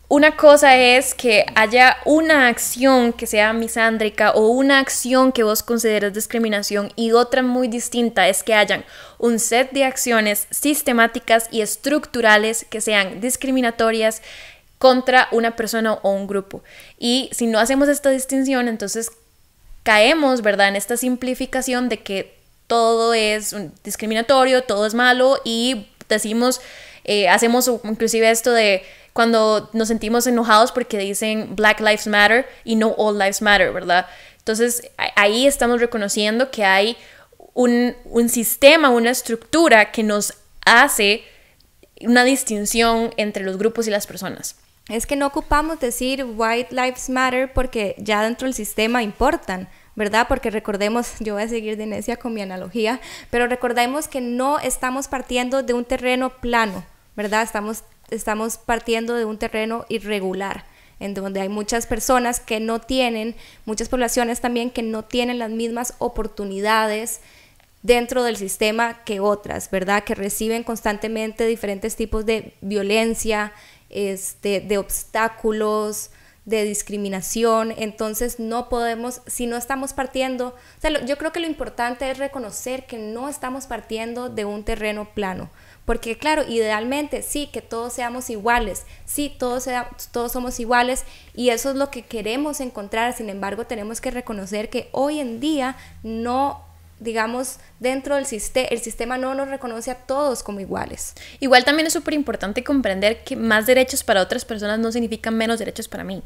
una cosa es que haya una acción que sea misándrica o una acción que vos consideres discriminación, y otra muy distinta es que hayan un set de acciones sistemáticas y estructurales que sean discriminatorias contra una persona o un grupo. Y si no hacemos esta distinción, entonces caemos, ¿verdad?, en esta simplificación de que todo es discriminatorio, todo es malo, y decimos, hacemos inclusive esto de cuando nos sentimos enojados porque dicen Black Lives Matter y no All Lives Matter, ¿verdad? Entonces ahí estamos reconociendo que hay un sistema, una estructura que nos hace una distinción entre los grupos y las personas. Es que no ocupamos decir White Lives Matter porque ya dentro del sistema importan, ¿verdad? Porque recordemos, yo voy a seguir de necia con mi analogía, pero recordemos que no estamos partiendo de un terreno plano, ¿verdad? Estamos partiendo de un terreno irregular, en donde hay muchas personas que no tienen, muchas poblaciones también que no tienen las mismas oportunidades dentro del sistema que otras, ¿verdad? Que reciben constantemente diferentes tipos de violencia, de obstáculos, de discriminación. Entonces no podemos, si no estamos partiendo, o sea, yo creo que lo importante es reconocer que no estamos partiendo de un terreno plano, porque claro, idealmente sí, que todos seamos iguales, sí, todos somos iguales, y eso es lo que queremos encontrar. Sin embargo, tenemos que reconocer que hoy en día no, digamos, dentro del el sistema no nos reconoce a todos como iguales. Igual también es súper importante comprender que más derechos para otras personas no significan menos derechos para mí,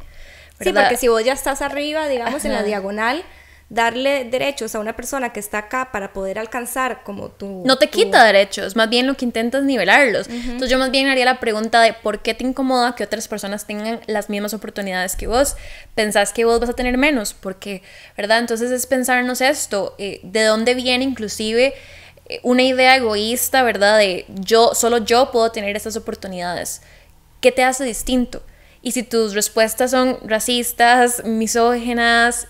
¿verdad? Sí, porque si vos ya estás arriba, digamos, en la diagonal, darle derechos a una persona que está acá para poder alcanzar como tú... No te quita derechos, más bien lo que intenta es nivelarlos. Entonces yo más bien haría la pregunta de ¿por qué te incomoda que otras personas tengan las mismas oportunidades que vos? ¿Pensás que vos vas a tener menos? Porque, ¿verdad? Entonces es pensarnos esto, de dónde viene inclusive una idea egoísta, ¿verdad? De solo yo puedo tener estas oportunidades. ¿Qué te hace distinto? Y si tus respuestas son racistas, misóginas,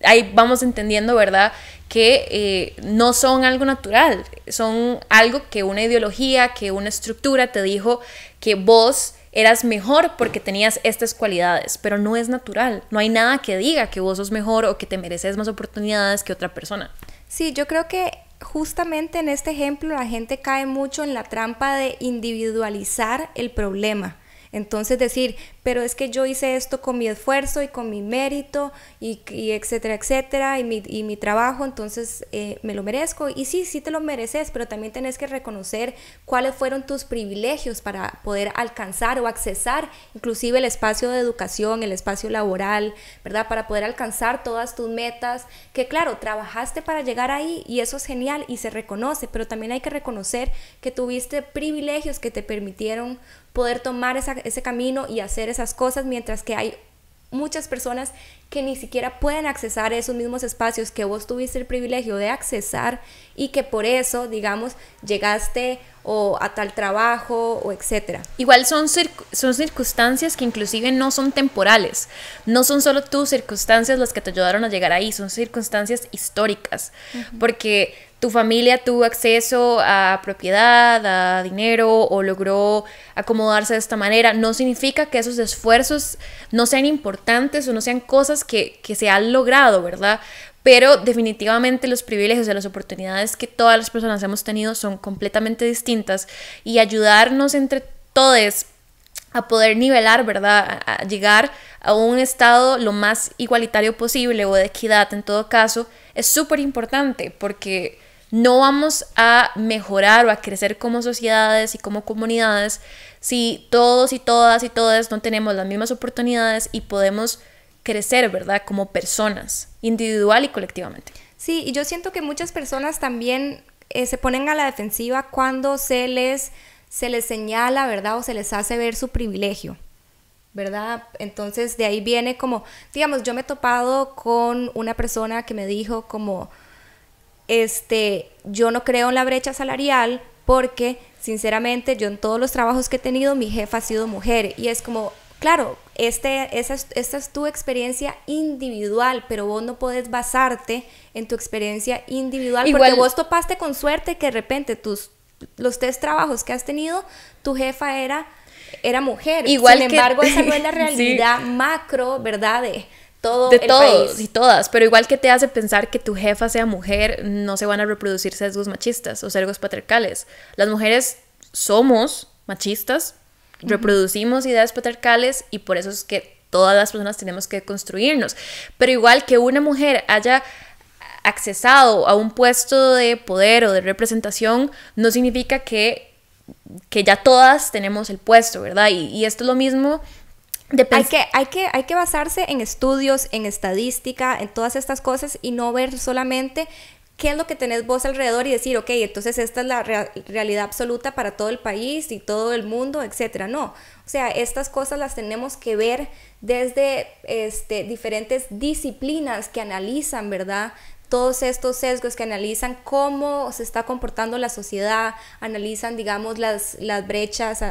ahí vamos entendiendo, ¿verdad?, que no son algo natural, son algo que una ideología, que una estructura te dijo que vos eras mejor porque tenías estas cualidades, pero no es natural, no hay nada que diga que vos sos mejor o que te mereces más oportunidades que otra persona. Sí, yo creo que justamente en este ejemplo la gente cae mucho en la trampa de individualizar el problema. Entonces decir, pero es que yo hice esto con mi esfuerzo y con mi mérito y etcétera, etcétera, y mi trabajo, entonces me lo merezco. Y sí, sí te lo mereces, pero también tenés que reconocer cuáles fueron tus privilegios para poder alcanzar o accesar inclusive el espacio de educación, el espacio laboral, ¿verdad? Para poder alcanzar todas tus metas, que claro, trabajaste para llegar ahí y eso es genial y se reconoce, pero también hay que reconocer que tuviste privilegios que te permitieron poder tomar ese camino y hacer esas cosas, mientras que hay muchas personas que ni siquiera pueden accesar esos mismos espacios que vos tuviste el privilegio de accesar y que por eso, digamos, llegaste o a tal trabajo o etcétera. Igual son circunstancias que inclusive no son temporales, no son solo tus circunstancias las que te ayudaron a llegar ahí, son circunstancias históricas, porque tu familia tuvo acceso a propiedad, a dinero o logró acomodarse de esta manera, no significa que esos esfuerzos no sean importantes o no sean cosas que se han logrado, ¿verdad? Pero definitivamente los privilegios y las oportunidades que todas las personas hemos tenido son completamente distintas, y ayudarnos entre todos a poder nivelar, ¿verdad? A llegar a un estado lo más igualitario posible o de equidad en todo caso, es súper importante, porque no vamos a mejorar o a crecer como sociedades y como comunidades si todos y todas y todas no tenemos las mismas oportunidades y podemos crecer, ¿verdad? Como personas, individual y colectivamente. Sí, y yo siento que muchas personas también se ponen a la defensiva cuando se les señala, ¿verdad? O se les hace ver su privilegio, ¿verdad? Entonces de ahí viene como, digamos, yo me he topado con una persona que me dijo como, yo no creo en la brecha salarial porque, sinceramente, yo en todos los trabajos que he tenido, mi jefa ha sido mujer. Y es como, claro, esta es tu experiencia individual, pero vos no podés basarte en tu experiencia individual. Igual, porque vos topaste con suerte que de repente los 3 trabajos que has tenido, tu jefa era mujer. Igual Sin embargo, esa no es la realidad sí. macro, ¿verdad? De todos país. Y todas, pero igual que te hace pensar que tu jefa sea mujer, no se van a reproducir sesgos machistas o sesgos patriarcales. Las mujeres somos machistas, reproducimos ideas patriarcales y por eso es que todas las personas tenemos que construirnos. Pero igual que una mujer haya accesado a un puesto de poder o de representación, no significa que ya todas tenemos el puesto, ¿verdad? Y esto es lo mismo. Hay que basarse en estudios, en estadística, en todas estas cosas y no ver solamente qué es lo que tenés vos alrededor y decir, ok, entonces esta es la realidad absoluta para todo el país y todo el mundo, etcétera. No, o sea, estas cosas las tenemos que ver desde diferentes disciplinas que analizan, ¿verdad? Todos estos sesgos que analizan cómo se está comportando la sociedad, analizan, digamos, las brechas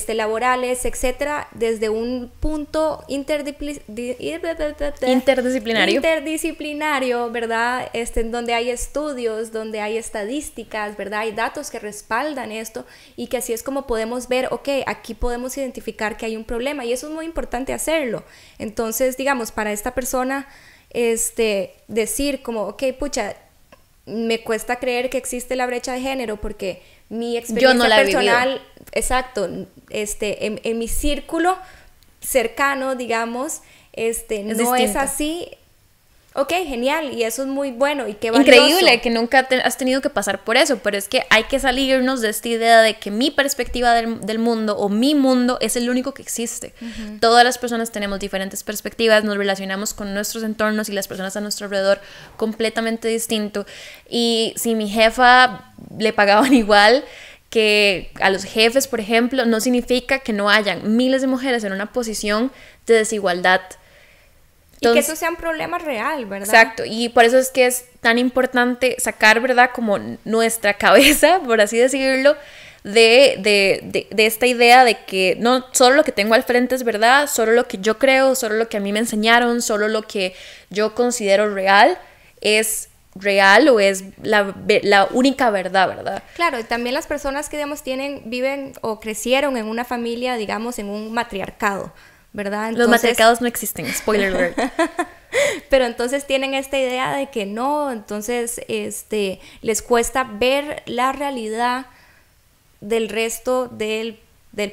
laborales, etcétera, desde un punto interdisciplinario, ¿verdad? En donde hay estudios, donde hay estadísticas, ¿verdad? Hay datos que respaldan esto y que así es como podemos ver, ok, aquí podemos identificar que hay un problema y eso es muy importante hacerlo. Entonces, digamos, para esta persona, decir como, ok, pucha, me cuesta creer que existe la brecha de género porque mi experiencia yo no la personal, exacto, en mi círculo cercano, digamos, no es así. Ok, genial, y eso es muy bueno y qué valioso. Increíble que nunca has tenido que pasar por eso, pero es que hay que salirnos de esta idea de que mi perspectiva del mundo o mi mundo es el único que existe. Todas las personas tenemos diferentes perspectivas, nos relacionamos con nuestros entornos y las personas a nuestro alrededor completamente distinto. Y si mi jefa le pagaban igual que a los jefes, por ejemplo, no significa que no hayan miles de mujeres en una posición de desigualdad. Entonces, y que eso sea un problema real, ¿verdad? Exacto, y por eso es que es tan importante sacar, ¿verdad? Como nuestra cabeza, por así decirlo, de esta idea de que no solo lo que tengo al frente es verdad, solo lo que yo creo, solo lo que a mí me enseñaron, solo lo que yo considero real es real o es la única verdad, ¿verdad? Claro, y también las personas que, digamos, viven o crecieron en una familia, digamos, en un matriarcado, ¿verdad? Entonces, los matriarcados no existen, spoiler alert. Pero entonces tienen esta idea de que no, entonces les cuesta ver la realidad del resto del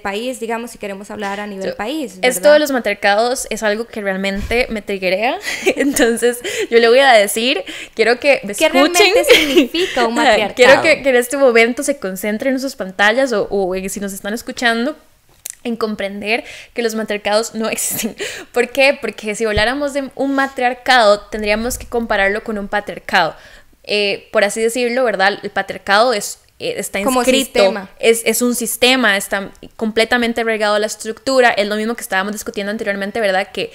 país, digamos, si queremos hablar a nivel país, ¿verdad? Esto de los matriarcados es algo que realmente me triggerea, entonces yo le voy a decir, quiero que me escuchen. ¿Qué realmente significa un matriarcado? Quiero que en este momento se concentren en sus pantallas o si nos están escuchando, en comprender que los matriarcados no existen. ¿Por qué? Porque si habláramos de un matriarcado, tendríamos que compararlo con un patriarcado. Por así decirlo, ¿verdad? El patriarcado está inscrito, es un sistema, está completamente regado a la estructura, es lo mismo que estábamos discutiendo anteriormente, ¿verdad? Que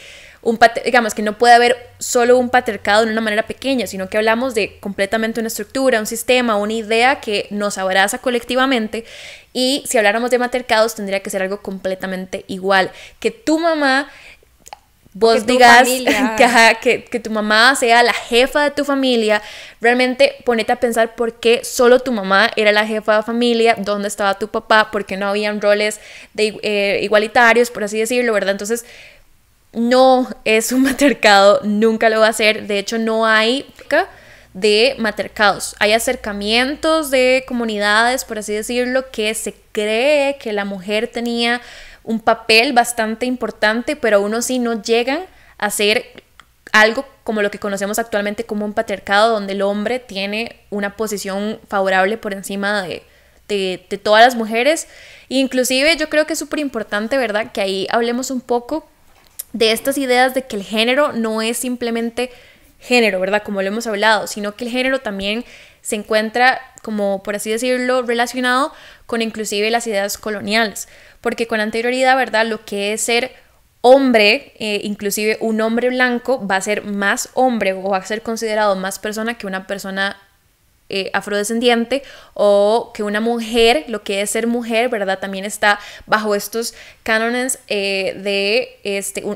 digamos que no puede haber solo un patriarcado de una manera pequeña, sino que hablamos de completamente una estructura, un sistema, una idea que nos abraza colectivamente. Y si habláramos de matriarcados tendría que ser algo completamente igual, que tu mamá, vos digas que tu mamá sea la jefa de tu familia. Realmente ponete a pensar por qué solo tu mamá era la jefa de familia, dónde estaba tu papá, por qué no habían roles igualitarios, por así decirlo, ¿verdad? Entonces no es un matriarcado, nunca lo va a ser. De hecho, no hay de matriarcados. Hay acercamientos de comunidades, por así decirlo, que se cree que la mujer tenía un papel bastante importante, pero aún así no llegan a ser algo como lo que conocemos actualmente como un patriarcado, donde el hombre tiene una posición favorable por encima de todas las mujeres. Inclusive yo creo que es súper importante, ¿verdad?, que ahí hablemos un poco de estas ideas de que el género no es simplemente género, ¿verdad?, como lo hemos hablado, sino que el género también se encuentra, como por así decirlo, relacionado con inclusive las ideas coloniales, porque con anterioridad, ¿verdad?, lo que es ser hombre, inclusive un hombre blanco va a ser más hombre o va a ser considerado más persona que una persona afrodescendiente, o que una mujer, lo que es ser mujer, ¿verdad?, también está bajo estos cánones de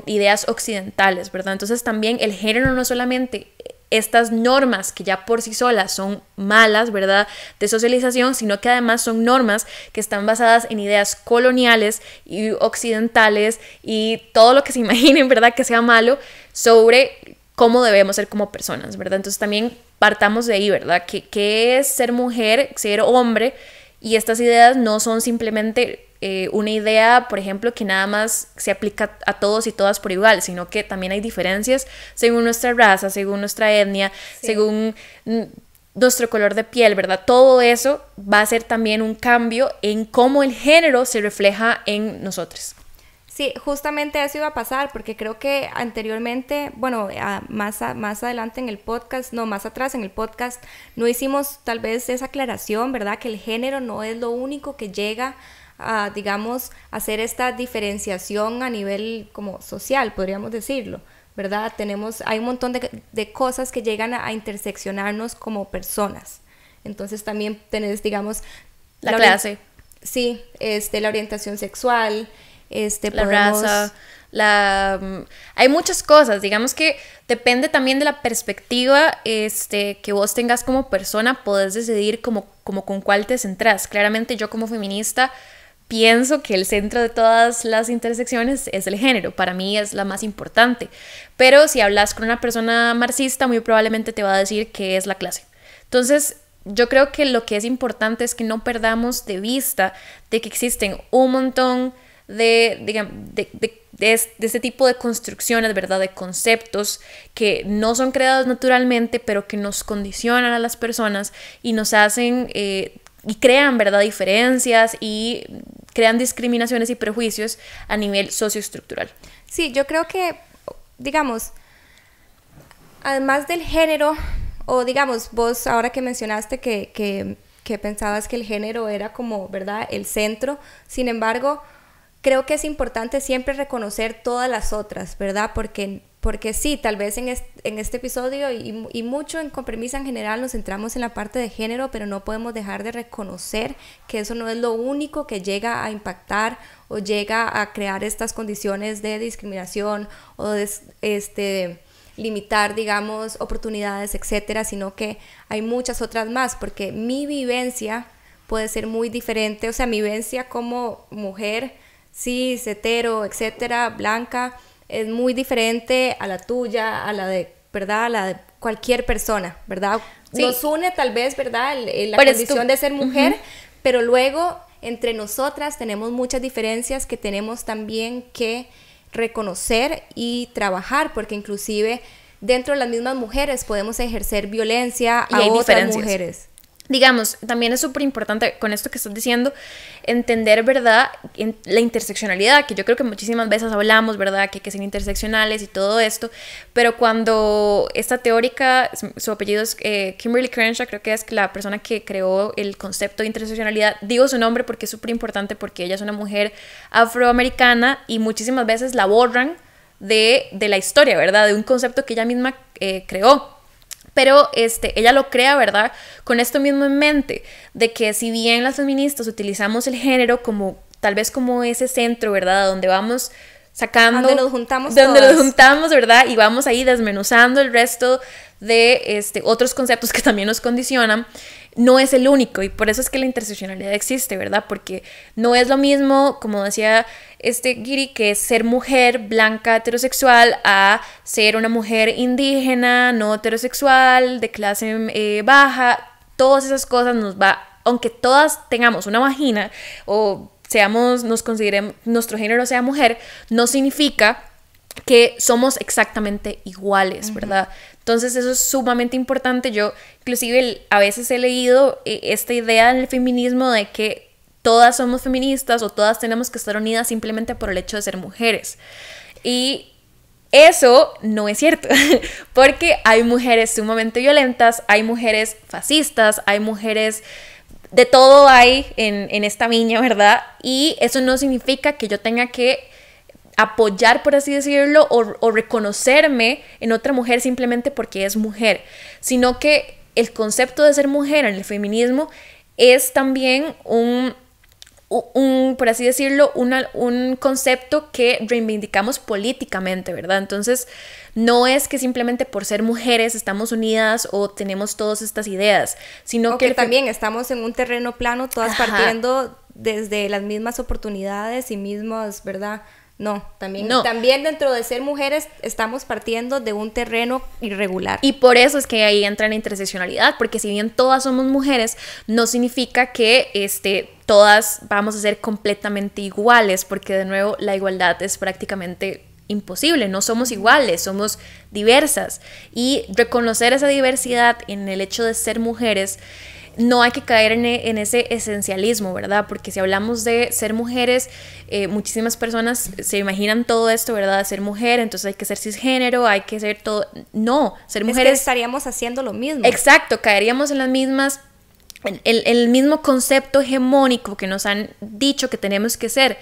ideas occidentales, ¿verdad? Entonces también el género no solamente estas normas que ya por sí solas son malas, ¿verdad?, de socialización, sino que además son normas que están basadas en ideas coloniales y occidentales y todo lo que se imaginen, ¿verdad?, que sea malo sobre cómo debemos ser como personas, ¿verdad? Entonces también partamos de ahí, ¿verdad? ¿Qué es ser mujer, ser hombre? Y estas ideas no son simplemente una idea, por ejemplo, que nada más se aplica a todos y todas por igual, sino que también hay diferencias según nuestra raza, según nuestra etnia, sí, según nuestro color de piel, ¿verdad? Todo eso va a ser también un cambio en cómo el género se refleja en nosotros. Sí, justamente eso iba a pasar, porque creo que anteriormente, bueno, más adelante en el podcast, no, más atrás en el podcast, no hicimos tal vez esa aclaración, ¿verdad? Que el género no es lo único que llega a, digamos, hacer esta diferenciación a nivel como social, podríamos decirlo, ¿verdad? Hay un montón de cosas que llegan a interseccionarnos como personas. Entonces también tenés, digamos... La clase. Sí, la orientación sexual... la raza, hay muchas cosas, digamos que depende también de la perspectiva que vos tengas como persona, podés decidir como con cuál te centrás. Claramente yo como feminista pienso que el centro de todas las intersecciones es el género, para mí es la más importante, pero si hablas con una persona marxista muy probablemente te va a decir que es la clase. Entonces yo creo que lo que es importante es que no perdamos de vista de que existen un montón de este tipo de construcciones, ¿verdad?, de conceptos que no son creados naturalmente, pero que nos condicionan a las personas y nos hacen y crean, ¿verdad?, diferencias y crean discriminaciones y prejuicios a nivel socioestructural. Sí, yo creo que, digamos, además del género, o digamos, vos ahora que mencionaste que pensabas que el género era como, ¿verdad?, el centro, sin embargo, creo que es importante siempre reconocer todas las otras, ¿verdad? Porque sí, tal vez en este episodio y mucho en Con Premisa en general nos centramos en la parte de género, pero no podemos dejar de reconocer que eso no es lo único que llega a impactar o llega a crear estas condiciones de discriminación o de limitar, digamos, oportunidades, etcétera, sino que hay muchas otras más, porque mi vivencia puede ser muy diferente, o sea, mi vivencia como mujer cis, hetero, etcétera, blanca, es muy diferente a la tuya, a la de, ¿verdad?, a la de cualquier persona, ¿verdad? Sí. Nos une tal vez, ¿verdad?, la condición de ser mujer, pero luego entre nosotras tenemos muchas diferencias que tenemos también que reconocer y trabajar, porque inclusive dentro de las mismas mujeres podemos ejercer violencia a otras mujeres. Digamos, también es súper importante con esto que estás diciendo, entender, ¿verdad?, la interseccionalidad, que yo creo que muchísimas veces hablamos, ¿verdad?, que hay que ser interseccionales y todo esto, pero cuando esta teórica, su apellido es Kimberly Crenshaw, creo que es la persona que creó el concepto de interseccionalidad, digo su nombre porque es súper importante porque ella es una mujer afroamericana y muchísimas veces la borran de la historia, ¿verdad?, de un concepto que ella misma creó. Pero ella lo crea, ¿verdad?, con esto mismo en mente, de que si bien las feministas utilizamos el género como, tal vez como ese centro, ¿verdad?, donde vamos sacando... Donde nos juntamos donde nos juntamos, ¿verdad?, y vamos ahí desmenuzando el resto de otros conceptos que también nos condicionan, no es el único, y por eso es que la interseccionalidad existe, ¿verdad?, porque no es lo mismo, como decía Giri, que es ser mujer blanca heterosexual a ser una mujer indígena, no heterosexual, de clase baja. Todas esas cosas nos va, aunque todas tengamos una vagina o nos consideremos, nuestro género sea mujer, no significa que somos exactamente iguales, ¿verdad? Entonces eso es sumamente importante. Yo inclusive a veces he leído esta idea en el feminismo de que todas somos feministas o todas tenemos que estar unidas simplemente por el hecho de ser mujeres. Y eso no es cierto, porque hay mujeres sumamente violentas, hay mujeres fascistas, hay mujeres... De todo hay en esta viña, ¿verdad? Y eso no significa que yo tenga que apoyar, por así decirlo, o reconocerme en otra mujer simplemente porque es mujer, sino que el concepto de ser mujer en el feminismo es también por así decirlo, un concepto que reivindicamos políticamente, ¿verdad? Entonces, no es que simplemente por ser mujeres estamos unidas o tenemos todas estas ideas, sino que también estamos en un terreno plano, todas partiendo desde las mismas oportunidades y mismas, ¿verdad? También dentro de ser mujeres estamos partiendo de un terreno irregular. Y por eso es que ahí entra la interseccionalidad, porque si bien todas somos mujeres, no significa que todas vamos a ser completamente iguales, porque de nuevo la igualdad es prácticamente imposible, no somos iguales, somos diversas. Y reconocer esa diversidad en el hecho de ser mujeres, no hay que caer en ese esencialismo, ¿verdad? Porque si hablamos de ser mujeres, muchísimas personas se imaginan todo esto, ¿verdad? Ser mujer, entonces hay que ser cisgénero, hay que ser todo... No, ser mujeres... Es que estaríamos haciendo lo mismo. Exacto, caeríamos en las mismas... El mismo concepto hegemónico que nos han dicho que tenemos que ser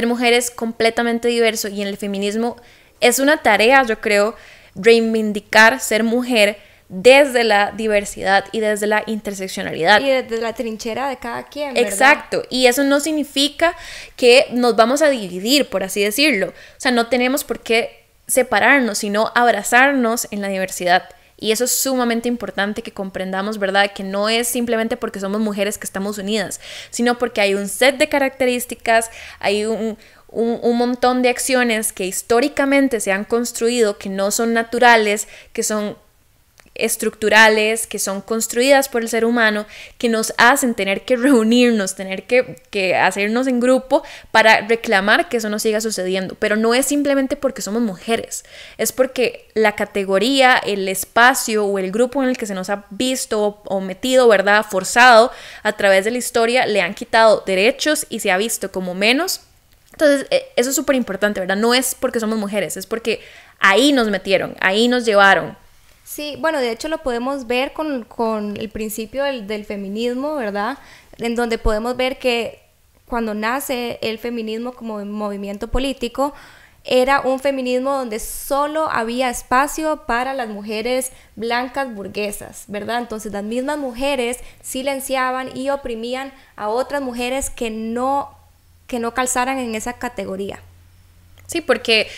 mujeres completamente diverso, y en el feminismo es una tarea, yo creo, reivindicar ser mujer desde la diversidad y desde la interseccionalidad. Y desde la trinchera de cada quien, ¿verdad? Exacto, y eso no significa que nos vamos a dividir, por así decirlo. O sea, no tenemos por qué separarnos, sino abrazarnos en la diversidad. Y eso es sumamente importante que comprendamos, ¿verdad? Que no es simplemente porque somos mujeres que estamos unidas, sino porque hay un set de características, hay un montón de acciones que históricamente se han construido, que no son naturales, que son estructurales, que son construidas por el ser humano, que nos hacen tener que reunirnos, tener que hacernos en grupo para reclamar que eso no siga sucediendo. Pero no es simplemente porque somos mujeres, es porque la categoría, el espacio o el grupo en el que se nos ha visto o metido, ¿verdad?, forzado a través de la historia, le han quitado derechos y se ha visto como menos. Entonces, eso es súper importante, ¿verdad? No es porque somos mujeres, es porque ahí nos metieron, ahí nos llevaron. Sí, bueno, de hecho lo podemos ver con el principio del feminismo, ¿verdad? En donde podemos ver que cuando nace el feminismo como movimiento político, era un feminismo donde solo había espacio para las mujeres blancas burguesas, ¿verdad? Entonces las mismas mujeres silenciaban y oprimían a otras mujeres que no calzaran en esa categoría. Sí, porque...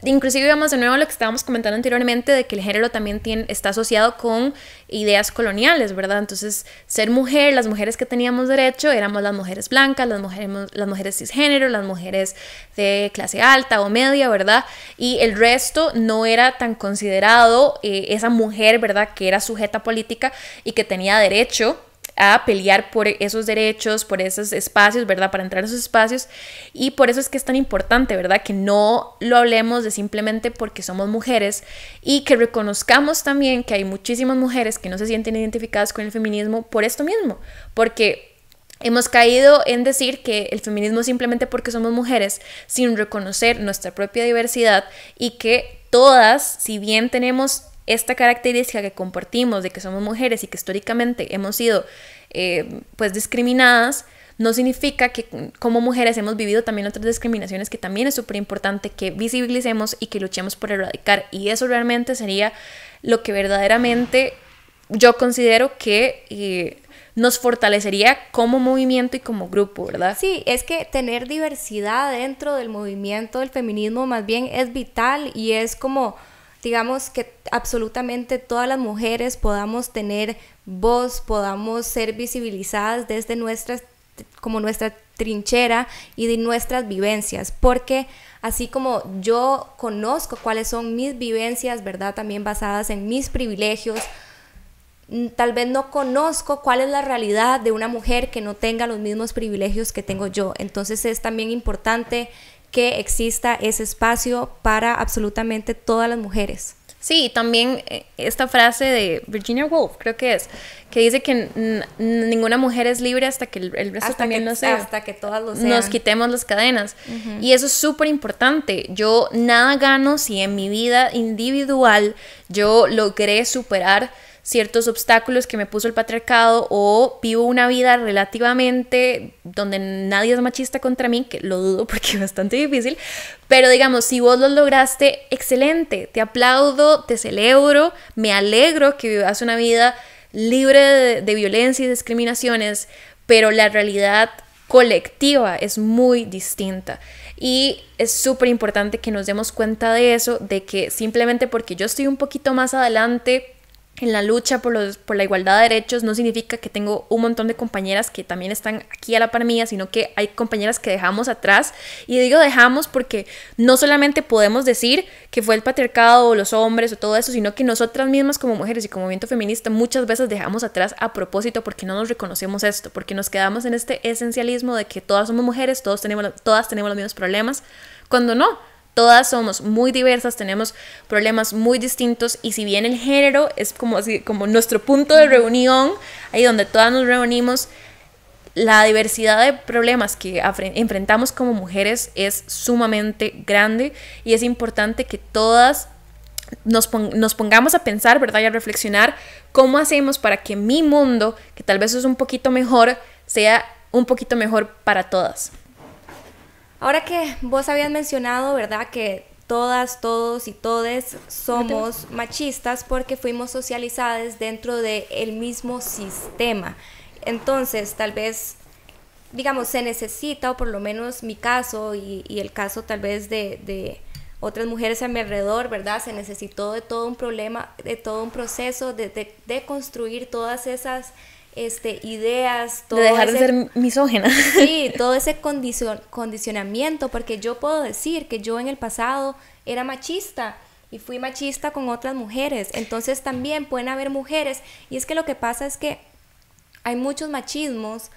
Inclusive vamos de nuevo a lo que estábamos comentando anteriormente, de que el género también está asociado con ideas coloniales, ¿verdad? Entonces, ser mujer, las mujeres que teníamos derecho éramos las mujeres blancas, las mujeres cisgénero, las mujeres de clase alta o media, ¿verdad? Y el resto no era tan considerado esa mujer, ¿verdad?, que era sujeta política y que tenía derecho a pelear por esos derechos, por esos espacios, ¿verdad?, para entrar a esos espacios. Y por eso es que es tan importante, ¿verdad?, que no lo hablemos de simplemente porque somos mujeres, y que reconozcamos también que hay muchísimas mujeres que no se sienten identificadas con el feminismo por esto mismo, porque hemos caído en decir que el feminismo es simplemente porque somos mujeres, sin reconocer nuestra propia diversidad, y que todas, si bien tenemos esta característica que compartimos de que somos mujeres y que históricamente hemos sido pues discriminadas, no significa que como mujeres hemos vivido también otras discriminaciones que también es súper importante que visibilicemos y que luchemos por erradicar. Y eso realmente sería lo que verdaderamente yo considero que nos fortalecería como movimiento y como grupo, ¿verdad? Sí, es que tener diversidad dentro del movimiento del feminismo más bien es vital, y es como... digamos que absolutamente todas las mujeres podamos tener voz, podamos ser visibilizadas desde nuestra trinchera y de nuestras vivencias, porque así como yo conozco cuáles son mis vivencias, ¿verdad?, también basadas en mis privilegios, tal vez no conozco cuál es la realidad de una mujer que no tenga los mismos privilegios que tengo yo. Entonces es también importante que exista ese espacio para absolutamente todas las mujeres. Sí, también esta frase de Virginia Woolf, creo que es, que dice que ninguna mujer es libre hasta que el resto hasta también que, lo sea. Hasta que todas lo sean. Nos quitemos las cadenas. Y eso es súper importante. Yo nada gano si en mi vida individual yo logré superar ciertos obstáculos que me puso el patriarcado o vivo una vida relativamente donde nadie es machista contra mí, que lo dudo porque es bastante difícil, pero digamos, si vos lo lograste, excelente, te aplaudo, te celebro, me alegro que vivas una vida libre de violencia y discriminaciones, pero la realidad colectiva es muy distinta. Y es súper importante que nos demos cuenta de eso, de que simplemente porque yo estoy un poquito más adelante en la lucha por la igualdad de derechos no significa que tengo un montón de compañeras que también están aquí a la par mía, sino que hay compañeras que dejamos atrás. Y digo dejamos porque no solamente podemos decir que fue el patriarcado o los hombres o todo eso, sino que nosotras mismas como mujeres y como movimiento feminista muchas veces dejamos atrás a propósito porque no nos reconocemos esto, porque nos quedamos en este esencialismo de que todas somos mujeres, todas tenemos los mismos problemas, cuando no. Todas somos muy diversas, tenemos problemas muy distintos y si bien el género es como nuestro punto de reunión, ahí donde todas nos reunimos, la diversidad de problemas que enfrentamos como mujeres es sumamente grande y es importante que todas nos pongamos a pensar, ¿verdad? Y a reflexionar cómo hacemos para que mi mundo, que tal vez es un poquito mejor, sea un poquito mejor para todas. Ahora que vos habías mencionado, ¿verdad? Que todas, todos y todes somos machistas porque fuimos socializadas dentro del mismo sistema. Entonces, tal vez, digamos, se necesita, o por lo menos mi caso y el caso tal vez de otras mujeres a mi alrededor, ¿verdad? Se necesitó de todo un problema, de todo un proceso de construir todas esas ideas, todo de dejar de ser misógina. Sí, todo ese condicionamiento, porque yo puedo decir que yo en el pasado era machista y fui machista con otras mujeres, entonces también pueden haber mujeres, y es que lo que pasa es que hay muchos machismos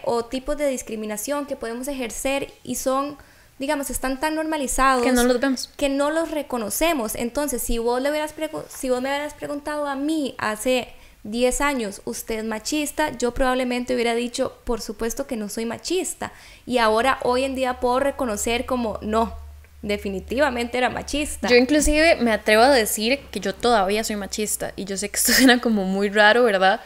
o tipos de discriminación que podemos ejercer y son, digamos, están tan normalizados que no los vemos, que no los reconocemos. Entonces, si vos me hubieras preguntado a mí hace 10 años, ¿usted es machista? Yo probablemente hubiera dicho, por supuesto que no soy machista. Y ahora, hoy en día, puedo reconocer como, no, definitivamente era machista. Yo inclusive me atrevo a decir que yo todavía soy machista. Y yo sé que esto suena como muy raro, ¿verdad?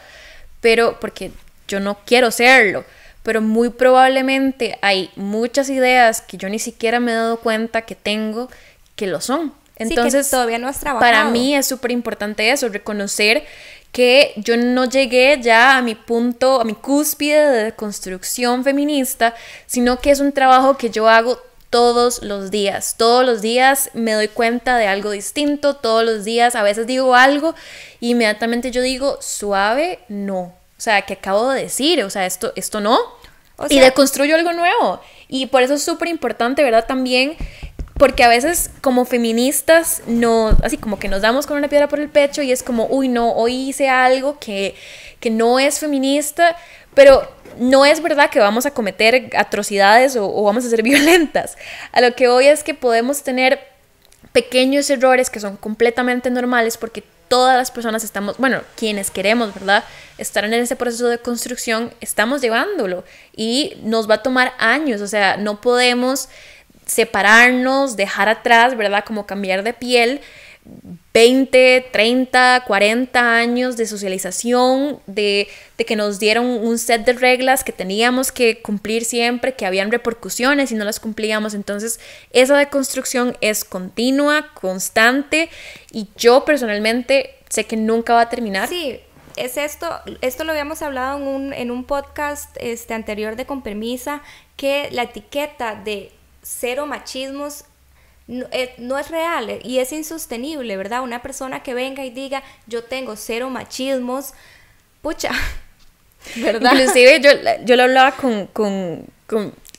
Pero porque yo no quiero serlo. Pero muy probablemente hay muchas ideas que yo ni siquiera me he dado cuenta que tengo que lo son. Entonces, sí, que todavía no has trabajado. Para mí es súper importante eso, reconocer que yo no llegué ya a mi punto, a mi cúspide de construcción feminista, sino que es un trabajo que yo hago todos los días. Todos los días me doy cuenta de algo distinto, todos los días a veces digo algo y inmediatamente yo digo, suave, no. O sea, que acabo de decir, o sea, esto no. Y deconstruyo algo nuevo. Y por eso es súper importante, ¿verdad? También porque a veces como feministas así como que nos damos con una piedra por el pecho y es como, uy no, hoy hice algo que no es feminista, pero no es verdad que vamos a cometer atrocidades o vamos a ser violentas. A lo que voy es que podemos tener pequeños errores que son completamente normales porque todas las personas estamos, bueno, quienes queremos, ¿verdad?, estar en ese proceso de construcción, estamos llevándolo y nos va a tomar años, o sea, no podemos separarnos, dejar atrás, ¿verdad? Como cambiar de piel, 20, 30, 40 años de socialización, de que nos dieron un set de reglas que teníamos que cumplir siempre, que habían repercusiones y no las cumplíamos. Entonces, esa deconstrucción es continua, constante, y yo personalmente sé que nunca va a terminar. Sí, es esto lo habíamos hablado en un podcast anterior de Con Permisa, que la etiqueta de cero machismos no es real y es insostenible, ¿verdad? Una persona que venga y diga, yo tengo cero machismos, pucha, ¿verdad? Inclusive yo lo hablaba con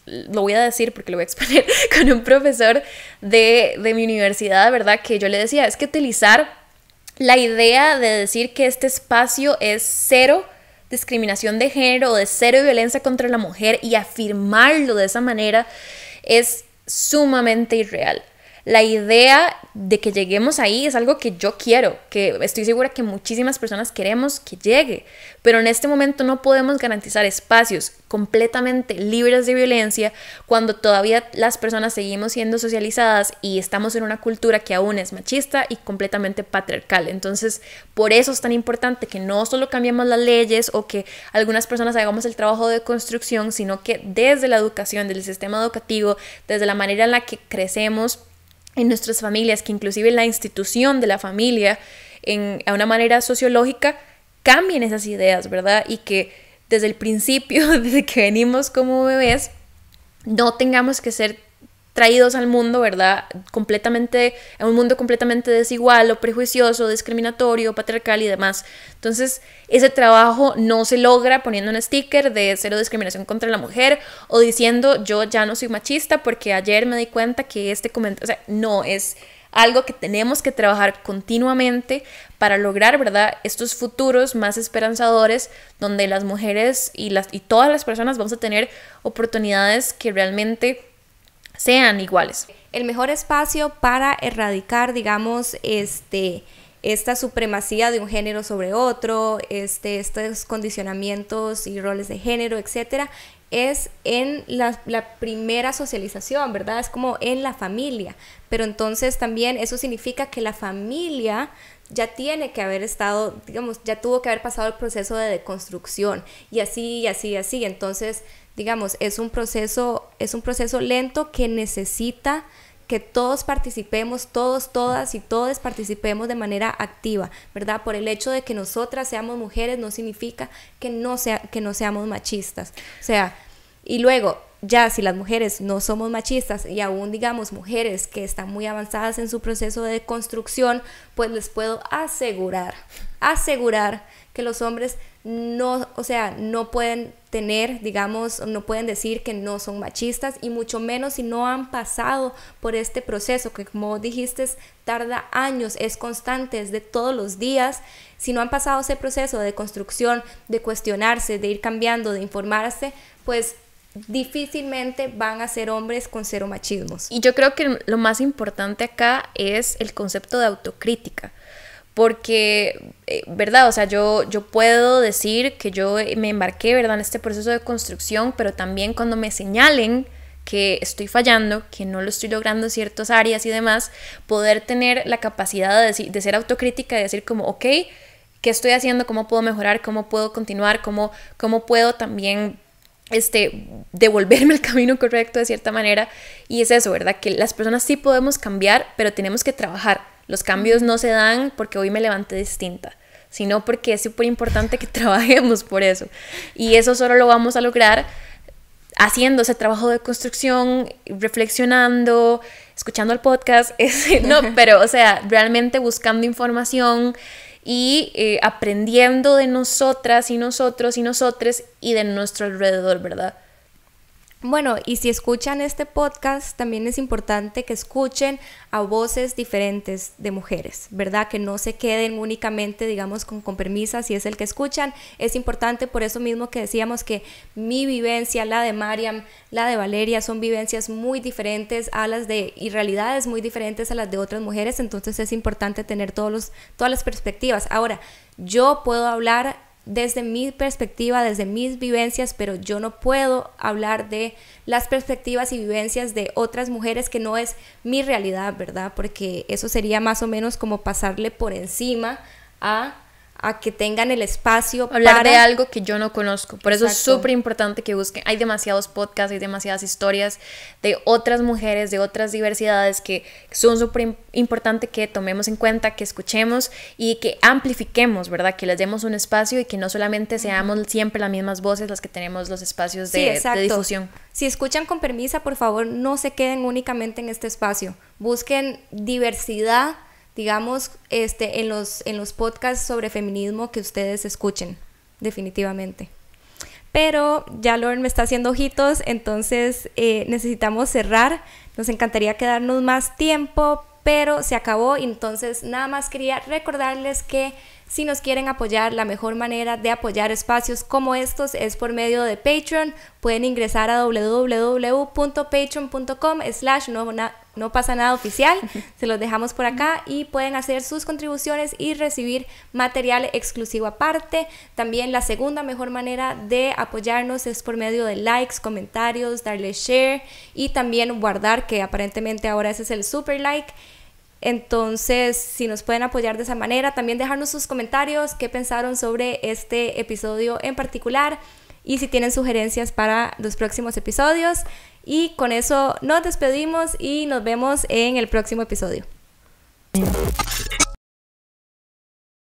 lo voy a decir porque lo voy a exponer, con un profesor de mi universidad, ¿verdad? Que yo le decía, es que utilizar la idea de decir que este espacio es cero discriminación de género o de cero violencia contra la mujer y afirmarlo de esa manera es sumamente irreal. La idea de que lleguemos ahí es algo que yo quiero, que estoy segura que muchísimas personas queremos que llegue, pero en este momento no podemos garantizar espacios completamente libres de violencia cuando todavía las personas seguimos siendo socializadas y estamos en una cultura que aún es machista y completamente patriarcal. Entonces, por eso es tan importante que no solo cambiemos las leyes o que algunas personas hagamos el trabajo de construcción, sino que desde la educación, desde el sistema educativo, desde la manera en la que crecemos en nuestras familias, que inclusive la institución de la familia, a una manera sociológica, cambien esas ideas, ¿verdad? Y que desde el principio, desde que venimos como bebés, no tengamos que ser traídos al mundo, ¿verdad? A un mundo completamente desigual o prejuicioso, discriminatorio, patriarcal y demás. Entonces, ese trabajo no se logra poniendo un sticker de cero discriminación contra la mujer o diciendo yo ya no soy machista porque ayer me di cuenta que este comentario, o sea, no, es algo que tenemos que trabajar continuamente para lograr, ¿verdad?, estos futuros más esperanzadores donde las mujeres y todas las personas vamos a tener oportunidades que realmente sean iguales. El mejor espacio para erradicar, digamos, esta supremacía de un género sobre otro, estos condicionamientos y roles de género, etcétera, es en la primera socialización, ¿verdad? Es como en la familia, pero entonces también eso significa que la familia ya tiene que haber estado, digamos, ya tuvo que haber pasado el proceso de deconstrucción y así, y así, y así. Entonces, digamos, es un proceso lento que necesita que todos participemos, todos, todas y todos participemos de manera activa, ¿verdad? Por el hecho de que nosotras seamos mujeres no significa que no seamos machistas. O sea, y luego, ya si las mujeres no somos machistas y aún, digamos, mujeres que están muy avanzadas en su proceso de construcción, pues les puedo asegurar que los hombres no pueden tener, digamos, no pueden decir que no son machistas y mucho menos si no han pasado por este proceso que, como dijiste, tarda años, es constante, es de todos los días. Si no han pasado ese proceso de construcción, de cuestionarse, de ir cambiando, de informarse, pues difícilmente van a ser hombres con cero machismos. Y yo creo que lo más importante acá es el concepto de autocrítica. Porque, ¿verdad? O sea, yo puedo decir que yo me embarqué, ¿verdad?, en este proceso de construcción, pero también cuando me señalen que estoy fallando, que no lo estoy logrando en ciertas áreas y demás, poder tener la capacidad de ser autocrítica y decir como, ok, ¿qué estoy haciendo? ¿Cómo puedo mejorar? ¿Cómo puedo continuar? ¿Cómo puedo también devolverme al camino correcto de cierta manera? Y es eso, ¿verdad? Que las personas sí podemos cambiar, pero tenemos que trabajar. Los cambios no se dan porque hoy me levanté distinta, sino porque es súper importante que trabajemos por eso. Y eso solo lo vamos a lograr haciendo ese trabajo de construcción, reflexionando, escuchando el podcast, no, pero, o sea, realmente buscando información y aprendiendo de nosotras y nosotros y nosotres y de nuestro alrededor, ¿verdad? Bueno, y si escuchan este podcast, también es importante que escuchen a voces diferentes de mujeres, ¿verdad? Que no se queden únicamente, digamos, con Permisa, si es el que escuchan. Es importante por eso mismo que decíamos que mi vivencia, la de Mariam, la de Valeria, son vivencias muy diferentes y realidades muy diferentes a las de otras mujeres, entonces es importante tener todas las perspectivas. Ahora, yo puedo hablar desde mi perspectiva, desde mis vivencias, pero yo no puedo hablar de las perspectivas y vivencias de otras mujeres que no es mi realidad, ¿verdad? Porque eso sería más o menos como pasarle por encima a que tengan el espacio hablar de algo que yo no conozco. Por eso Exacto. es súper importante que busquen. Hay demasiados podcasts, hay demasiadas historias de otras mujeres, de otras diversidades que son súper importante que tomemos en cuenta, que escuchemos y que amplifiquemos, ¿verdad? Que les demos un espacio y que no solamente seamos siempre las mismas voces las que tenemos los espacios de difusión. Si escuchan con Permisa, por favor, no se queden únicamente en este espacio. Busquen diversidad, digamos, en los podcasts sobre feminismo que ustedes escuchen, definitivamente. Pero ya Lauren me está haciendo ojitos, entonces necesitamos cerrar. Nos encantaría quedarnos más tiempo, pero se acabó. Entonces nada más quería recordarles que Si nos quieren apoyar, la mejor manera de apoyar espacios como estos es por medio de Patreon. Pueden ingresar a www.patreon.com/no pasa nada oficial, se los dejamos por acá, y pueden hacer sus contribuciones y recibir material exclusivo aparte. También la segunda mejor manera de apoyarnos es por medio de likes, comentarios, darle share y también guardar, que aparentemente ahora ese es el super like. Entonces, si nos pueden apoyar de esa manera, también dejarnos sus comentarios, qué pensaron sobre este episodio en particular y si tienen sugerencias para los próximos episodios. Y con eso nos despedimos y nos vemos en el próximo episodio.